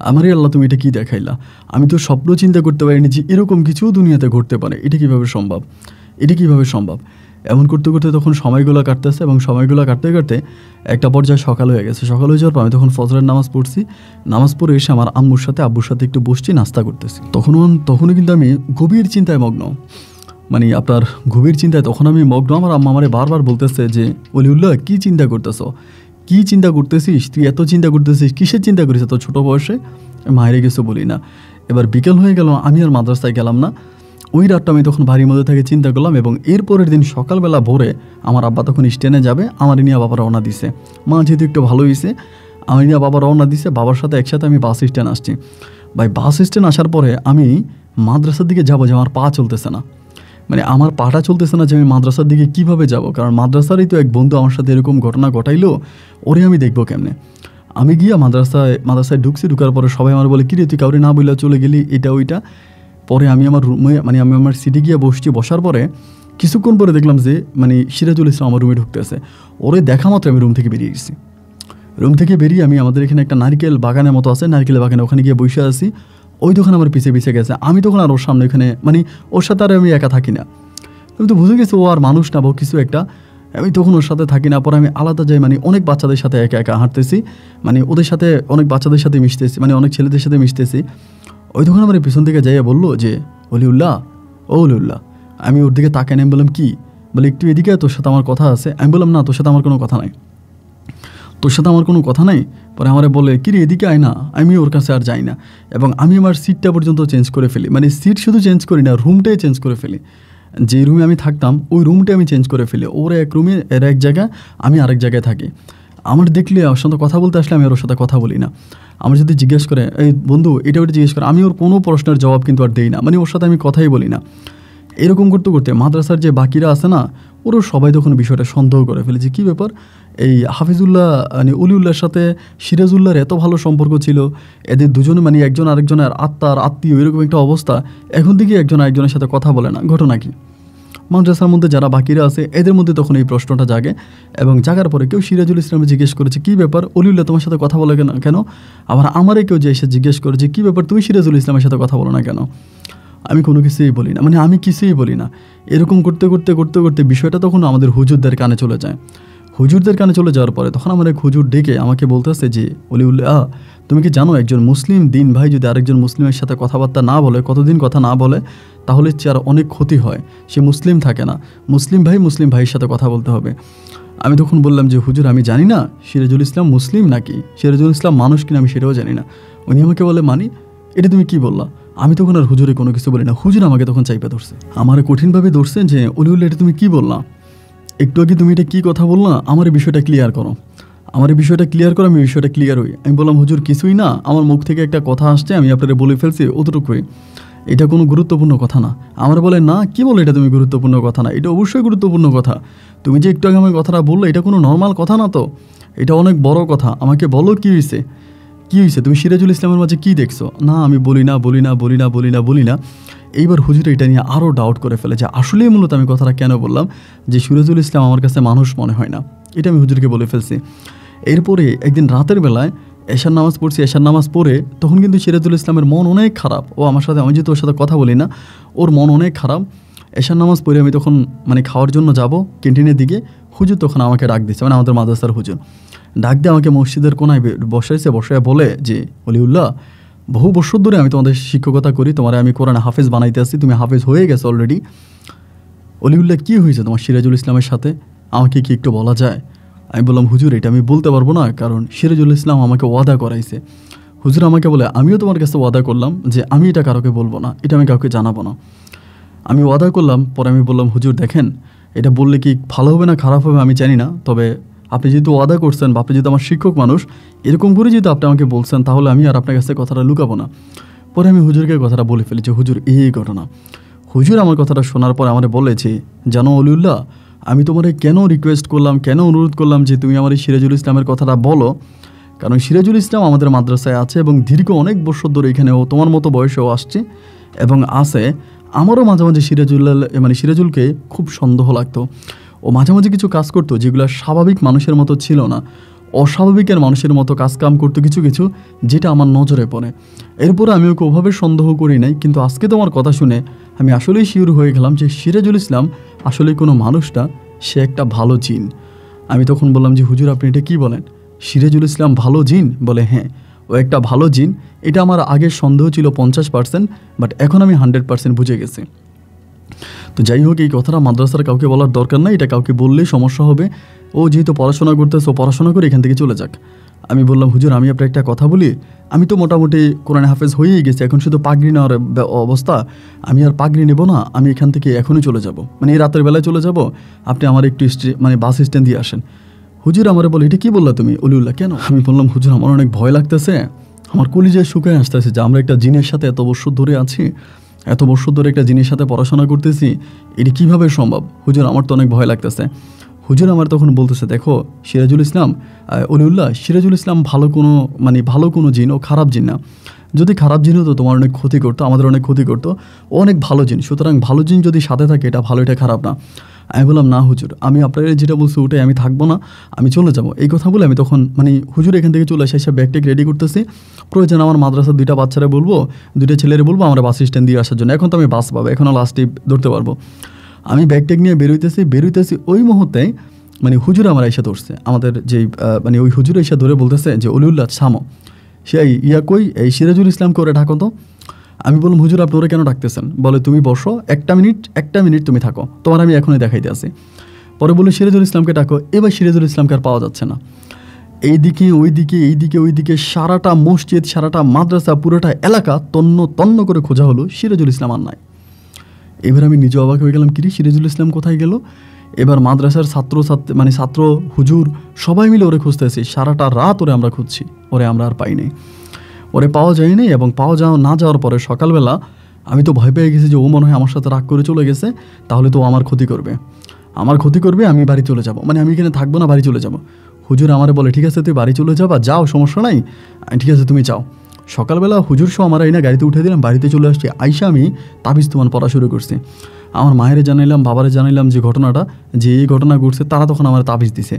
আমারই আল্লাহ তুমি এটা কী দেখাইলা। আমি তো স্বপ্ন চিন্তা করতে পারিনি যে এরকম কিছুও দুনিয়াতে ঘটতে পারে। এটা কীভাবে সম্ভব? এমন করতে করতে তখন সময়গুলো কাটতেছে, এবং সময়গুলো কাটতে কাটতে একটা পর্যায়ে সকাল হয়ে গেছে। সকাল হয়ে যাওয়ার পর আমি তখন ফজরের নামাজ পড়ছি। নামাজ পড়ে এসে আমার আব্বুর সাথে একটু বসছি, নাস্তা করতেছি। তখনও কিন্তু আমি গভীর চিন্তায় মগ্ন। মানে আপনার গভীর চিন্তায় তখন আমি মগ্ন। আমার আম্মা আমারে বারবার বলতেছে যে অলিউল্লাহ কী চিন্তা করতেছিস তুই? এত চিন্তা করতেছিস, কিসের চিন্তা করিস এত ছোটো বয়সে? মায়েরে কিছু বলি না। এবার বিকেল হয়ে গেল, আমি আর মাদ্রাসায় গেলাম না। ওই রাতটা আমি তখন বাড়ির মধ্যে থেকে চিন্তা করলাম, এবং এরপরের দিন সকালবেলা ভোরে আমার আব্বা তখন স্ট্যান্ডে যাবে, আমার নিয়ে বাবা রওনা দিছে। মা যেহেতু একটু ভালো হয়েছে, আমার নিয়ে বাবা রওনা দিছে। বাবার সাথে একসাথে আমি বাস স্ট্যান্ড আসছি। ভাই বাস স্ট্যান্ড আসার পরে আমি মাদ্রাসার দিকে যাবো, যে আমার পা চলতেছে না। মানে আমার পাটা চলতেছে না যে আমি মাদ্রাসার দিকে কীভাবে যাব, কারণ মাদ্রাসারই তো এক বন্ধু আমার সাথে এরকম ঘটনা ঘটাইলো, ওরে আমি দেখবো কেমনে। আমি গিয়া মাদ্রাসায় ঢুকার পরে সবাই আমার বলে কিরে তুই কাউরে না বললে চলে গেলি, এটা ওইটা। পরে আমি আমার রুমে আমি আমার সিটে গিয়ে বসার পরে কিছুক্ষণ পরে দেখলাম যে সিরাজুল ইসলাম আমার রুমে ঢুকতেছে। ওরে দেখা মাত্র আমি রুম থেকে বেরিয়ে আমি আমাদের এখানে একটা নারকেল বাগানের মতো আছে, নারকেল বাগানে ওখানে গিয়ে বসে আছি। ওই দোকান আমার পিছিয়ে গেছে। আমি তখন আর ওর সামনে ওখানে ওর সাথে আর আমি একা থাকি না। আমি তো বুঝে গেছি ও আর মানুষ না, কিছু একটা। আমি তখন ওর সাথে থাকি না। পরে আমি আলাদা যাই, অনেক বাচ্চাদের সাথে একা হাঁটতেছি, ওদের সাথে অনেক বাচ্চাদের সাথে মিশতেছি, অনেক ছেলেদের সাথে মিশতেছি। ওই তখন আমার পিছন থেকে যাইয়া বললো যে অলিউল্লাহ। আমি ওর দিকে তাকাই না। বললাম কি? বলে একটু এদিকে, তোর সাথে আমার কথা আছে। আমি বললাম না, তোর সাথে আমার কোনো কথা নাই। পরে আমারে বলে কিরে এদিকে আয় না। আমি ওর কাছে আর যাই না, এবং আমি আমার সিটটা পর্যন্ত চেঞ্জ করে ফেলি। সিট শুধু চেঞ্জ করি না, রুমটাই চেঞ্জ করে ফেলি। যে রুমে আমি থাকতাম ওই রুমটাই আমি চেঞ্জ করে ফেলি। ওর এক রুমে এর এক জায়গায়, আমি আরেক জায়গায় থাকি। আমার দেখলে ওর সাথে কথা বলতে আসলে আমি ওর সাথে কথা বলি না। আমার যদি জিজ্ঞেস করে এই বন্ধু এটা ওটা জিজ্ঞেস করে, আমি ওর কোনো প্রশ্নের জবাব কিন্তু আর দেই না। ওর সাথে আমি কথাই বলি না। এরকম করতে করতে মাদ্রাসার যে বাকিরা আছে না, ওরও সবাই তখন বিষয়টা সন্দেহ করে ফেলেছে। কী ব্যাপার, এই হাফিজুল্লাহ অলিউল্লাহর সাথে সিরাজুল্লাহর এত ভালো সম্পর্ক ছিল, এদের দুজনে একজন আরেকজনের আত্মীয়, এরকম একটা অবস্থা। এখন থেকে একজন আরেকজনের সাথে কথা বলে না, ঘটনা কি? মাদ্রাসার মধ্যে যারা বাকিরা আছে এদের মধ্যে তখন এই প্রশ্নটা জাগে, এবং জাগার পরে কেউ সিরাজুল ইসলামে জিজ্ঞেস করেছে কী ব্যাপার অলিউল্লাহ তোমার সাথে কথা বলে কেন? আবার আমারে কেউ যে এসে জিজ্ঞেস করেছে কী ব্যাপার তুমি সিরাজুল ইসলামের সাথে কথা বলো না কেন? আমি কোনো কিছুই বলি না, আমি কিছুই বলি না। এরকম করতে করতে বিষয়টা তখন আমাদের হুজুরদের কানে চলে যায়। হুজুরদের কানে চলে যাওয়ার পরে তখন আমার এক হুজুর ডেকে আমাকে বলতেছে যে অলিউল্লাহ তুমি কি জানো, একজন মুসলিম দিন ভাই যদি আরেকজন মুসলিমের সাথে কথাবার্তা না বলে, কতদিন কথা না বলে, তাহলে তার অনেক ক্ষতি হয়, সে মুসলিম থাকে না। মুসলিম ভাইয়ের সাথে কথা বলতে হবে। আমি তখন বললাম যে হুজুর আমি জানি না সিরাজুল ইসলাম মুসলিম নাকি, সিরাজুল ইসলাম মানুষ কিনা আমি সেটাও জানি না। উনি আমাকে বলে এটা তুমি কি বললা? আমি তখন আর হুজুরে কোনো কিছু বলি না। হুজুর আমাকে তখন চাইপে ধরছে, আমার কঠিনভাবে ধরছে যে অলিউল্লাহ এটা তুমি কি বললা, একটু আগে তুমি এটা কী কথা বললা, আমার এই বিষয়টা ক্লিয়ার করো, আমি বিষয়টা ক্লিয়ার হই। আমি বললাম হুজুর কিছুই না, আমার মুখ থেকে একটা কথা আসছে, আমি আপনারা বলে ফেলছি, অতটুকুই, এটা কোনো গুরুত্বপূর্ণ কথা না। আমার বলে না কি বলো এটা তুমি গুরুত্বপূর্ণ কথা না, এটা অবশ্যই গুরুত্বপূর্ণ কথা। তুমি যে একটু আগে আমার কথাটা বললো এটা কোনো নর্মাল কথা না তো, এটা অনেক বড় কথা। আমাকে বলো কী হয়েছে, তুমি সিরাজুল ইসলামের মাঝে কী দেখছো? না আমি বলি না। এইবার হুজুর এটা নিয়ে আরও ডাউট করে ফেলে যে আসলেই মূলত আমি কথাটা কেন বললাম যে সিরাজুল ইসলাম আমার কাছে মানুষ মনে হয় না, এটা আমি হুজুরকে বলে ফেলছি। এরপরে একদিন রাতের বেলায় এশার নামাজ পড়ে তখন কিন্তু সিরাজুল ইসলামের মন অনেক খারাপ। আমি যেহেতু ওর সাথে কথা বলি না, ওর মন অনেক খারাপ। এশার নামাজ পড়ে আমি তখন খাওয়ার জন্য যাব ক্যান্টিনের দিকে, হুজুর তখন আমাকে ডাক দিচ্ছে, আমাদের মাদ্রাসার হুজুর। ডাক দিয়ে আমাকে মসজিদের কোনায় বসায় বলে যে অলিউল্লাহ, বহু বছর ধরে আমি তোমাদের শিক্ষকতা করি, তোমার আমি কোরআনে হাফেজ বানাইতে আসছি, তুমি হাফেজ হয়ে গেছো অলরেডি। অলিউল্লাহ কী হয়েছে তোমার সিরাজুল ইসলামের সাথে, আমাকে কি একটু বলা যায়? আমি বললাম হুজুর এটা আমি বলতে পারবো না, কারণ সিরাজুল ইসলাম আমাকে ওয়াদা করাইছে। হুজুর আমাকে বলে আমিও তোমার কাছে ওয়াদা করলাম যে আমি এটা কারোকে বলবো না, এটা আমি কাউকে জানাবো না। আমি ওয়াদা করলাম। পরে আমি বললাম হুজুর দেখেন এটা বললে কি ভালো হবে না খারাপ হবে আমি জানি না, তবে আপনি যেহেতু ওয়াদা করছেন বা আপনি যেহেতু আমার শিক্ষক মানুষ, এরকম করে যেহেতু আপনি আমাকে বলছেন, তাহলে আমি আর আপনার কাছে কথাটা লুকাবো না। পরে আমি হুজুরকে কথাটা বলে ফেলি যে হুজুর এই ঘটনা। হুজুর আমার কথাটা শোনার পর আমার বলেছে, জানো অলিউল্লাহ, আমি তোমারে কেন রিকোয়েস্ট করলাম, কেন অনুরোধ করলাম যে তুমি আমার এই সিরাজুল ইসলামের কথাটা বলো, কারণ সিরাজুল ইসলাম আমাদের মাদ্রাসায় আছে এবং দীর্ঘ অনেক বছর ধরে এখানেও তোমার মতো বয়সেও আসছে এবং আছে। আমারও মাঝে মাঝে সিরাজুলকে খুব সন্দেহ লাগতো। ও মাঝে মাঝে কিছু কাজ করতো যেগুলো স্বাভাবিক মানুষের মতো ছিল না, অস্বাভাবিকের মানুষের মতো কাজকাম করতো কিছু কিছু, যেটা আমার নজরে পড়ে। এরপরে আমি ওকে ওভাবে সন্দেহ করি নাই, কিন্তু আজকে তোমার কথা শুনে আমি আসলেই শিওর হয়ে গেলাম যে সিরাজুল ইসলাম আসলে কোনো মানুষ না, সে একটা ভালো জিন। আমি তখন বললাম যে হুজুর আপনি এটা কী বলেন, সিরাজুল ইসলাম ভালো জিন? বলে হ্যাঁ, ও একটা ভালো জিন। এটা আমার আগের সন্দেহ ছিল 50%, বাট এখন আমি 100% বুঝে গেছি। তো যাই হোক, এই কথাটা মাদ্রাসার কাউকে বলার দরকার নাই, এটা কাউকে বললেই সমস্যা হবে। ও যেহেতু পড়াশোনা করতেছে, ও পড়াশোনা করে এখান থেকে চলে যাক। আমি বললাম হুজুর আমি আপনার একটা কথা বলি, আমি তো মোটামুটি কোরআনে হাফেজ হয়েই গেছি, এখন শুধু পাগড়ি নেওয়ার অবস্থা। আমি আর পাগড়ি নেব না, আমি এখান থেকে এখনই চলে যাব, মানে এই রাতের বেলায় চলে যাব। আপনি আমার একটু বাস স্ট্যান্ড দিয়ে আসেন। হুজুর আমারে বলে এটা কী বললা তুমি অলিউল্লাহ, কেন? আমি বললাম হুজুর আমার অনেক ভয় লাগতেছে, আমার কলিজায় শুকায় আসতেছে যে আমরা একটা জিনের সাথে এত বছর ধরে আছি, এত বছর ধরে একটা জিনের সাথে পড়াশোনা করতেছি, এটি কীভাবে সম্ভব? হুজুর আমার তো অনেক ভয় লাগতেছে। হুজুর আমার তখন বলতেছে দেখো সিরাজুল ইসলাম, অলিউল্লাহ, সিরাজুল ইসলাম ভালো কোনো জিন, ও খারাপ জিন না। যদি খারাপ জিন হতো তোমার অনেক ক্ষতি করতো, আমাদের অনেক ক্ষতি করতো। ও অনেক ভালো জিন, সুতরাং ভালো জিন যদি সাথে থাকে এটা ভালো, এটা খারাপ না। আমি বললাম না হুজুর, আমি আপনার যেটা বলছি ওটাই, আমি থাকবো না, আমি চলে যাবো। এই কথা বলে আমি তখন হুজুর এখান থেকে চলে এসে ব্যাগ ট্যাগ রেডি করতেছি। প্রয়োজন আমার মাদ্রাসার 2টা বাচ্চারা বলবো, 2টা ছেলেরা বলবো আমরা বাস স্ট্যান্ড দিয়ে আসার জন্য। এখন তো আমি বাস পাবো, এখনও লাস্টে ধরতে পারবো। আমি ব্যাগ ট্যাগ নিয়ে বেরোইতেছি ওই মুহূর্তে হুজুর আমার এসে ধরছে, আমাদের যেই ওই হুজুর এসে ধরে বলতেছে যে অলিউল্লাহ সামো, সেই কই এই সিরাজুল ইসলামকে ওরা ডাকো তো। আমি বললাম হুজুর আপনি ওরা কেন ডাকতেছেন? বলে তুমি বসো, একটা মিনিট তুমি থাকো, তোমার আমি এখনই দেখাইতে আসি। পরে বলে সিরাজুল ইসলামকে ডাকো। এবার সিরাজুল ইসলামকে আর পাওয়া যাচ্ছে না, এইদিকে ওইদিকে সারাটা মসজিদ, সারাটা মাদ্রাসা, পুরোটা এলাকা তন্ন করে খোঁজা হলো, সিরাজুল ইসলাম আর নাই। এবার আমি নিজে অবাক হয়ে গেলাম, কিরে সিরাজুল ইসলাম কোথায় গেল? এবার মাদ্রাসার ছাত্র হুজুর সবাই মিলে ওরে খুঁজতেছি, সারাটা রাত ওরে আমরা খুঁজছি, ওরে আমরা আর পাই নাই, ওরে পাওয়া যায়নি। এবং না যাওয়ার পরে সকালবেলা আমি তো ভয় পেয়ে গেছি যে ও মনে হয় আমার সাথে রাগ করে চলে গেছে, তাহলে তো আমার ক্ষতি করবে, আমি বাড়ি চলে যাব, আমি এখানে থাকবো না, বাড়ি চলে যাব। হুজুর আমারে বলে ঠিক আছে তুই বাড়ি চলে যাবা, যাও সমস্যা নাই, ঠিক আছে তুমি যাও। সকালবেলা হুজুর সহ আমার না গাড়িতে উঠে দিলাম, বাড়িতে চলে আসছি। আইসা আমি তাবিজ তুমান পড়া শুরু করছি। আমার মায়ের জানাইলাম, বাবারে জানাইলাম যে ঘটনাটা, যে এই ঘটনা ঘটছে। তারা তখন আমার তাবিজ দিছে,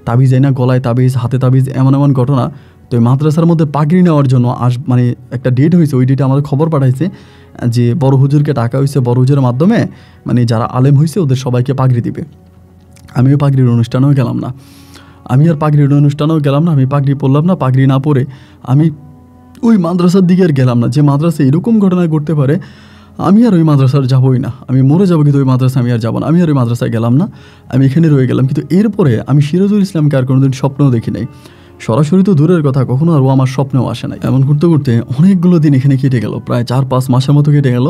তাবিজ না গলায় তাবিজ, হাতে তাবিজ, এমন ঘটনা। তো এই মাদ্রাসার মধ্যে পাগড়ি নেওয়ার জন্য একটা ডেট হয়েছে, ওই ডেটে আমাদের খবর পাঠাইছে যে বড় হুজুরকে টাকা হয়েছে, বড় হুজুরের মাধ্যমে যারা আলেম হয়েছে ওদের সবাইকে পাগড়ি দিবে। আমিও পাগড়ির অনুষ্ঠানেও গেলাম না, আমি পাগড়ি পরলাম না। পাগড়ি না পরে আমি ওই মাদ্রাসার দিকে আর গেলাম না, যে মাদ্রাসা এরকম ঘটনা ঘটতে পারে। আমি আর ওই মাদ্রাসার যাবোই না, আমি মরে যাবো, কিন্তু ওই মাদ্রাসা আমি আর যাবো না। আমি আর ওই মাদ্রাসায় গেলাম না, আমি এখানে রয়ে গেলাম। কিন্তু এরপরে আমি সিরাজুল ইসলামকে আর কোনোদিন স্বপ্নেও দেখি নাই, সরাসরি তো দূরের কথা, কখনো আর ও আমার স্বপ্নেও আসে নাই। এমন করতে করতে অনেকগুলো দিন এখানে কেটে গেল, প্রায় 4-5 মাসের মতো কেটে গেল।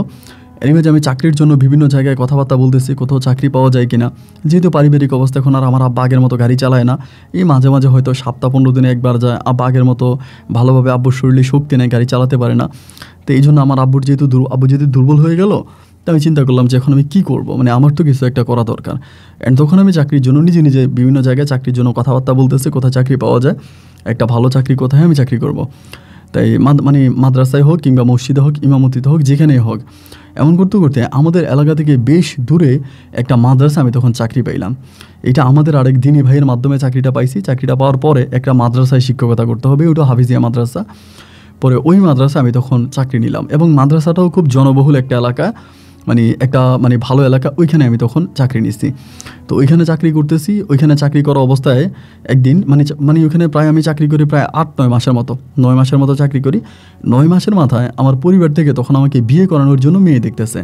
এনিওয়েজ আমি চাকরির জন্য বিভিন্ন জায়গায় কথাবার্তা বলতেছি, কোথাও চাকরি পাওয়া যায় কিনা। যেহেতু পারিবারিক অবস্থা এখন আর আমার আব্বা আগের মতো গাড়ি চালায় না, এই মাঝে মাঝে হয়তো সপ্তাহ 15 দিনে একবার যায়। আব্বা আগের মতো ভালোভাবে, আব্বুর শরীরে শক্তি নেই, গাড়ি চালাতে পারে না। তো এই জন্য আমার আব্বু যেহেতু দুর্বল হয়ে গেল, তো আমি চিন্তা করলাম যে এখন আমি কী করবো, আমার তো কিছু একটা করা দরকার। অ্যান্ড তখন আমি চাকরির জন্য নিজে বিভিন্ন জায়গায় চাকরির জন্য কথাবার্তা বলতেছি, কোথায় চাকরি পাওয়া যায়, একটা ভালো চাকরি কোথায় আমি চাকরি করব। তাই মাদ্রাসায় হোক কিংবা মসজিদে হোক, ইমামতিতে হোক, যেখানেই হোক। এমন করতে করতে আমাদের এলাকা থেকে বেশ দূরে একটা মাদ্রাসা আমি তখন চাকরি পাইলাম। এটা আমাদের আরেক দিনী ভাইয়ের মাধ্যমে চাকরিটা পাইছি। চাকরিটা পাওয়ার পরে একটা মাদ্রাসায় শিক্ষকতা করতে হবে, ওটা হাফিজিয়া মাদ্রাসা। পরে ওই মাদ্রাসা আমি তখন চাকরি নিলাম, এবং মাদ্রাসাটাও খুব জনবহুল একটা এলাকা। মানে একটা মানে ভালো এলাকা, ওইখানে আমি তখন চাকরি নিচ্ছি। তো ওইখানে চাকরি করতেছি, ওইখানে চাকরি করা অবস্থায় একদিন মানে ওইখানে প্রায় আমি চাকরি করি প্রায় 8-9 মাসের মতো, 9 মাসের মতো চাকরি করি। 9 মাসের মাথায় আমার পরিবার থেকে তখন আমাকে বিয়ে করানোর জন্য মেয়ে দেখতেছে,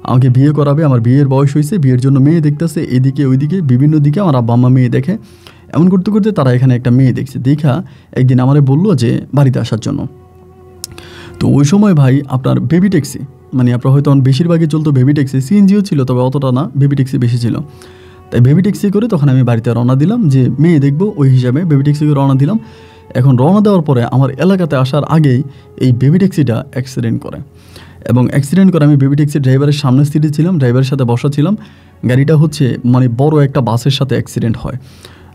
আমাকে বিয়ে করাবে, আমার বিয়ের বয়স হয়েছে, বিয়ের জন্য মেয়ে দেখতেছে, এদিকে ওইদিকে বিভিন্ন দিকে আমার আব্বা আম্মা মেয়ে দেখে। এমন করতে করতে তারা এখানে একটা মেয়ে দেখছে, দেখা একদিন আমারে বললো যে বাড়িতে আসার জন্য। তো ওই সময় ভাই আপনার বেবি ট্যাক্সি, মানে আপনার হয়তো বেশিরভাগই চলতো বেবি ট্যাক্সি, সিএনজিও ছিল তবে অতটা না, বেবি ট্যাক্সি বেশি ছিল। তাই বেবি ট্যাক্সি করে তখন আমি বাড়িতে রওনা দিলাম যে মেয়ে দেখবো, ওই হিসাবে বেবি ট্যাক্সি করে রওনা দিলাম। এখন রওনা দেওয়ার পরে আমার এলাকাতে আসার আগেই এই বেবি ট্যাক্সিটা অ্যাক্সিডেন্ট করে, এবং অ্যাক্সিডেন্ট করে আমি বেবি ট্যাক্সি ড্রাইভারের সামনের সিটে ছিলাম, ড্রাইভারের সাথে বসা ছিলাম। গাড়িটা হচ্ছে মানে বড় একটা বাসের সাথে অ্যাক্সিডেন্ট হয়।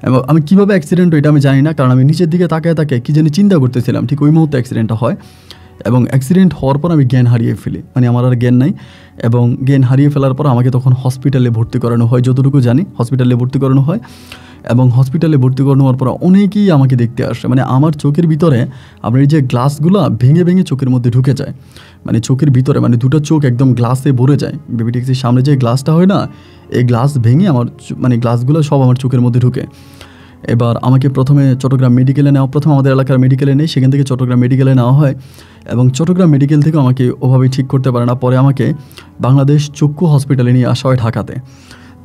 এবং আমি কীভাবে অ্যাক্সিডেন্ট এটা আমি জানি না, কারণ আমি নিচের দিকে তাকায় কী জানি চিন্তা করতেছিলাম, ঠিক ওই মুহূর্তে অ্যাক্সিডেন্টটা হয়। এবং অ্যাক্সিডেন্ট হওয়ার পর আমি জ্ঞান হারিয়ে ফেলি, মানে আমার আর জ্ঞান নাই। এবং জ্ঞান হারিয়ে ফেলার পর আমাকে তখন হসপিটালে ভর্তি করানো হয়, যতটুকু জানি হসপিটালে ভর্তি করানো হয়। এবং হসপিটালে ভর্তি করানো হওয়ার পর অনেকেই আমাকে দেখতে আসে, মানে আমার চোখের ভিতরে আপনার এই যে গ্লাসগুলো ভেঙে ভেঙে চোখের মধ্যে ঢুকে যায়, মানে চোখের ভিতরে মানে দুটো চোখ একদম গ্লাসে ভরে যায়। বেবি ট্যাক্সির সামনে যে গ্লাসটা হয় না, এই গ্লাস ভেঙে আমার মানে গ্লাসগুলো সব আমার চোখের মধ্যে ঢুকে। এবার আমাকে প্রথমে চট্টগ্রাম মেডিকেলে নেওয়া, প্রথমে আমাদের এলাকার মেডিকেলে নেই, সেখান থেকে চট্টগ্রাম মেডিকেলে নেওয়া হয়। এবং চট্টগ্রাম মেডিকেল থেকে আমাকে ওভাবে ঠিক করতে পারে না, পরে আমাকে বাংলাদেশ চক্ষু হসপিটালে নিয়ে আসা হয় ঢাকাতে।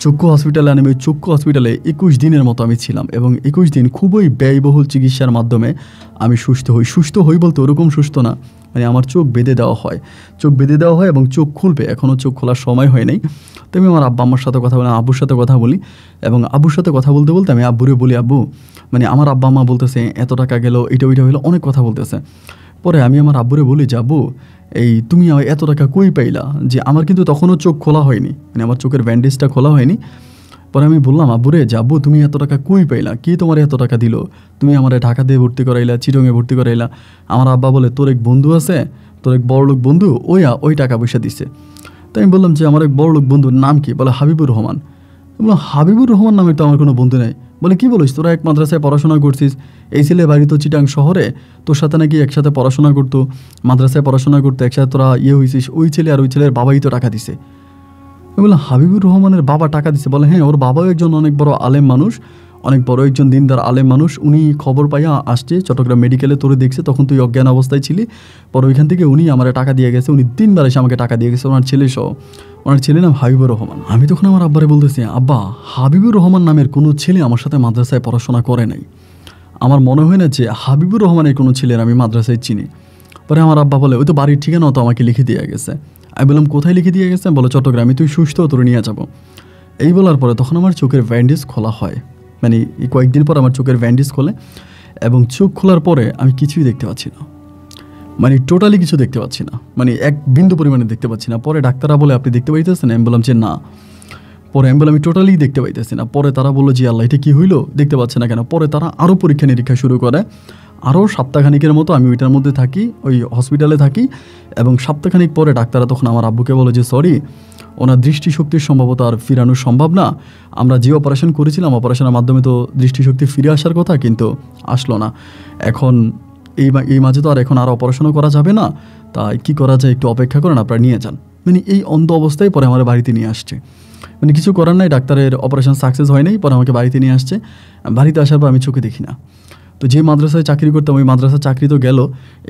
চক্ষু হসপিটালে আমি ওই চক্ষু হসপিটালে 21 দিনের মতো আমি ছিলাম, এবং 21 দিন খুবই ব্যয়বহুল চিকিৎসার মাধ্যমে আমি সুস্থ হই বলতে ওরকম সুস্থ না, মানে আমার চোখ বেঁধে দেওয়া হয়, এবং চোখ খুলবে, এখনও চোখ খোলার সময় হয় নাই। তো আমি আমার আব্বা আম্মার সাথে কথা বলি, আব্বুর সাথে কথা বলি, এবং আব্বুর সাথে কথা বলতে বলতে আমি আব্বুরে বলি, আব্বু মানে আমার আব্বা আম্মা বলতেছে এত টাকা গেল, এটা ওইটা হইলো, অনেক কথা বলতেছে। পরে আমি আমার আব্বুরে বলি যে আব্বু এই তুমি এত টাকা কই পাইলা, যে আমার কিন্তু তখনও চোখ খোলা হয়নি, মানে আমার চোখের ব্যান্ডেজটা খোলা হয়নি। পরে আমি বললাম আব্বুরে যে আব্বু তুমি এত টাকা কই পাইলা, কে তোমার এত টাকা দিল, তুমি আমার ঢাকাতে ভর্তি করাইলা, চিটংয়ে ভর্তি করাইলা। আমার আব্বা বলে তোর এক বন্ধু আছে, তোর এক বড়লোক বন্ধু, ওই টাকা পয়সা দিছে। তো আমি বললাম যে আমার এক বড়লোক বন্ধুর নাম কি, বলে হাবিবুর রহমান। বললাম হাবিবুর রহমান নামে তো আমার কোনো বন্ধু নেই। বলে কী বলিস, তোরা এক মাদ্রাসায় পড়াশোনা করছিস, এই ছেলে বাড়ি তো চিটাং শহরে, তোর সাথে নাকি একসাথে পড়াশোনা করতো, মাদ্রাসায় পড়াশোনা করতো, একসাথে তোরা হয়েছিস, ওই ছেলে আর ওই ছেলের বাবাই তো টাকা দিছে। আমি বললাম হাবিবুর রহমানের বাবা টাকা দিছে? বলে হ্যাঁ, ওর বাবাও একজন অনেক বড় আলেম মানুষ, অনেক বড় একজন দিনদার আলেম মানুষ, উনি খবর পাইয়া আসছে চট্টগ্রাম মেডিকেলে, তোরে দেখছে, তখন তুই অজ্ঞান অবস্থায় ছিলি, পরে ওইখান থেকে উনি আমার টাকা দিয়ে গেছে, উনি 3 বার এসে আমাকে টাকা দিয়ে গেছে, ওনার ছেলে সহ। ওনার ছেলে নাম হাবিবুর রহমান। আমি তখন আমার আব্বারে বলতেছি, আব্বা হাবিবুর রহমান নামের কোনো ছেলে আমার সাথে মাদ্রাসায় পড়াশোনা করে নাই, আমার মনে হয় না যে হাবিবুর রহমানের কোনো ছেলের আমি মাদ্রাসায় চিনি। পরে আমার আব্বা বলে ওই তো বাড়ির ঠিকানাও তো আমাকে লিখে দিয়ে গেছে। আমি বললাম কোথায় লিখে দিয়ে গেছে? বলে চট্টগ্রামে, তুই সুস্থ, তোর নিয়ে যাবো। এই বলার পরে তখন আমার চোখের ব্যান্ডেজ খোলা হয়, মানে কয়েকদিন পর আমার চোখের ব্যান্ডেজ খোলে, এবং চোখ খোলার পরে আমি কিছুই দেখতে পাচ্ছি না, মানে টোটালি কিছু দেখতে পাচ্ছি না, মানে এক বিন্দু পরিমাণে দেখতে পাচ্ছি না। পরে ডাক্তাররা বলে আপনি দেখতে পাইতেছেন? আমি বললাম যে না। পরে আমি বললাম আমি টোটালি দেখতে পাইতেছি না। পরে তারা বললো যে আল্লাহ এটা কী হইলো, দেখতে পাচ্ছে না কেন? পরে তারা আরও পরীক্ষা নিরীক্ষা শুরু করে, আরও সপ্তাহখানিকের মতো আমি ওইটার মধ্যে থাকি, ওই হসপিটালে থাকি। এবং সপ্তাহখানিক পরে ডাক্তাররা তখন আমার আব্বুকে বলে যে সরি, ওনার দৃষ্টিশক্তির সম্ভবত আর ফিরানো সম্ভব না, আমরা যে অপারেশন করেছিলাম অপারেশনের মাধ্যমে তো দৃষ্টিশক্তি ফিরে আসার কথা, কিন্তু আসলো না। এখন এই মাঝে তো আর এখন আর অপারেশনও করা যাবে না, তাই কী করা যায়, একটু অপেক্ষা করেন, আপনারা নিয়ে যান। মানে এই অন্ধ অবস্থায় পরে আমার বাড়িতে নিয়ে আসছে, মানে কিছু করার নাই, ডাক্তারের অপারেশন সাকসেস হয় নাই, পরে আমাকে বাড়িতে নিয়ে আসছে। বাড়িতে আসার পর আমি চোখে দেখি না। তো যে মাদ্রাসায় চাকরি করতাম ওই মাদ্রাসার চাকরি তো গেল।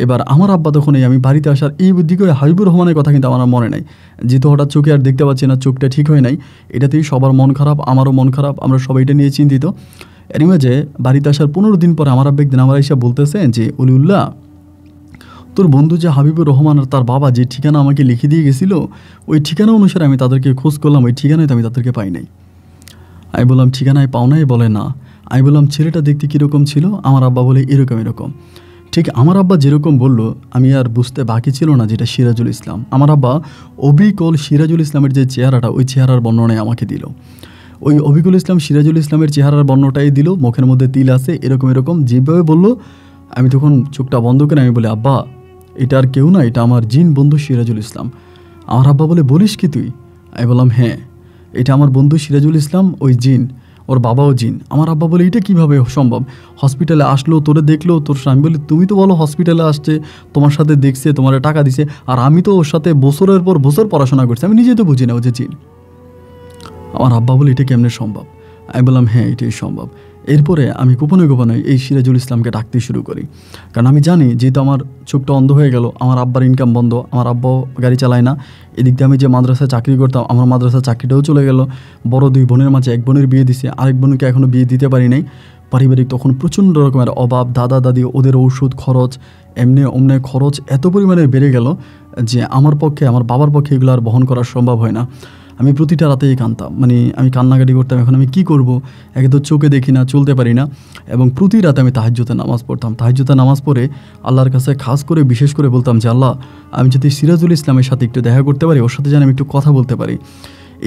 এবার আমার আব্বা তখন আমি বাড়িতে আসার এই বুদ্ধি করে হাবিবুর রহমানের কথা কিন্তু আমার মনে নাই, যেহেতু হঠাৎ চোখে আর দেখতে পাচ্ছি না, চোখটা ঠিক হয় নাই, এটাতেই সবার মন খারাপ, আমারও মন খারাপ, আমরা সবাই এটা নিয়ে চিন্তিত। এনিওয়ে যে বাড়িতে আসার 15 দিন পরে আমার আব্বা একদিন আমার এসে বলতেছে যে অলিউল্লাহ, তোর বন্ধু যে হাবিবুর রহমান আর তার বাবা যে ঠিকানা আমাকে লিখে দিয়ে গেছিলো, ওই ঠিকানা অনুসারে আমি তাদেরকে খোঁজ করলাম, ওই ঠিকানায় তো আমি তাদেরকে পাই নাই। আমি বললাম ঠিকানায় পাও নাই? বলে না। আমি বললাম ছেলেটা দেখতে কীরকম ছিল? আমার আব্বা বলে এরকম। ঠিক আমার আব্বা যেরকম বলল আমি আর বুঝতে বাকি ছিল না যেটা সিরাজুল ইসলাম। আমার আব্বা অবিকল সিরাজুল ইসলামের যে চেহারাটা, ওই চেহারার বর্ণনায় আমাকে দিল। ওই অবিকল ইসলাম সিরাজুল ইসলামের চেহারার বর্ণটাই দিল, মুখের মধ্যে তিল আছে, এরকম যেভাবে বললো। আমি তখন চোখটা বন্ধ করে আমি বলি আব্বা এটা আর কেউ না, এটা আমার জিন বন্ধু সিরাজুল ইসলাম। আমার আব্বা বলে বলিস কি তুই? আমি বললাম হ্যাঁ, এটা আমার বন্ধু সিরাজুল ইসলাম, ওই জিন, ওর বাবাও জিন। আমার আব্বা বলে এটা কীভাবে সম্ভব, হসপিটালে আসলো, তোরে দেখলো, তোর আমি বলি তুমি তো বলো হসপিটালে আসছে, তোমার সাথে দেখছে, তোমার টাকা দিছে, আর আমি তো ওর সাথে বছরের পর বছর পড়াশোনা করছি, আমি নিজেই তো বুঝি না ও যে জিন। আমার আব্বা বলে এটা কেমনে সম্ভব? আমি বললাম হ্যাঁ এটাই সম্ভব। এরপরে আমি গোপনে গোপনে এই সিরাজুল ইসলামকে ডাকতে শুরু করি, কারণ আমি জানি যেহেতু আমার চোখটা অন্ধ হয়ে গেল, আমার আব্বার ইনকাম বন্ধ, আমার আব্বাও গাড়ি চালায় না, এদিক দিয়ে আমি যে মাদ্রাসায় চাকরি করতাম আমার মাদ্রাসার চাকরিটাও চলে গেল, বড় 2 বোনের মাঝে এক বোনের বিয়ে দিছে, আরেক বোনকে এখনও বিয়ে দিতে পারি নাই। পারিবারিক তখন প্রচণ্ড রকমের অভাব, দাদা দাদি ওদের ওষুধ খরচ, এমনি অমনে খরচ এত পরিমাণে বেড়ে গেল যে আমার পক্ষে, আমার বাবার পক্ষে এগুলো আর বহন করা সম্ভব হয় না। আমি প্রতিটা রাতেই কাঁদতাম, মানে আমি কান্নাকাটি করতাম, এখন আমি কী করব, একে তো চোখে দেখি না, চলতে পারি না। এবং প্রতি রাতে আমি তাহাজ্জুদের নামাজ পড়তাম, তাহাজ্জুদের নামাজ পড়ে আল্লাহর কাছে খাস করে বিশেষ করে বলতাম যে আল্লাহ, আমি যদি সিরাজুল ইসলামের সাথে একটু দেখা করতে পারি, ওর সাথে যেন আমি একটু কথা বলতে পারি।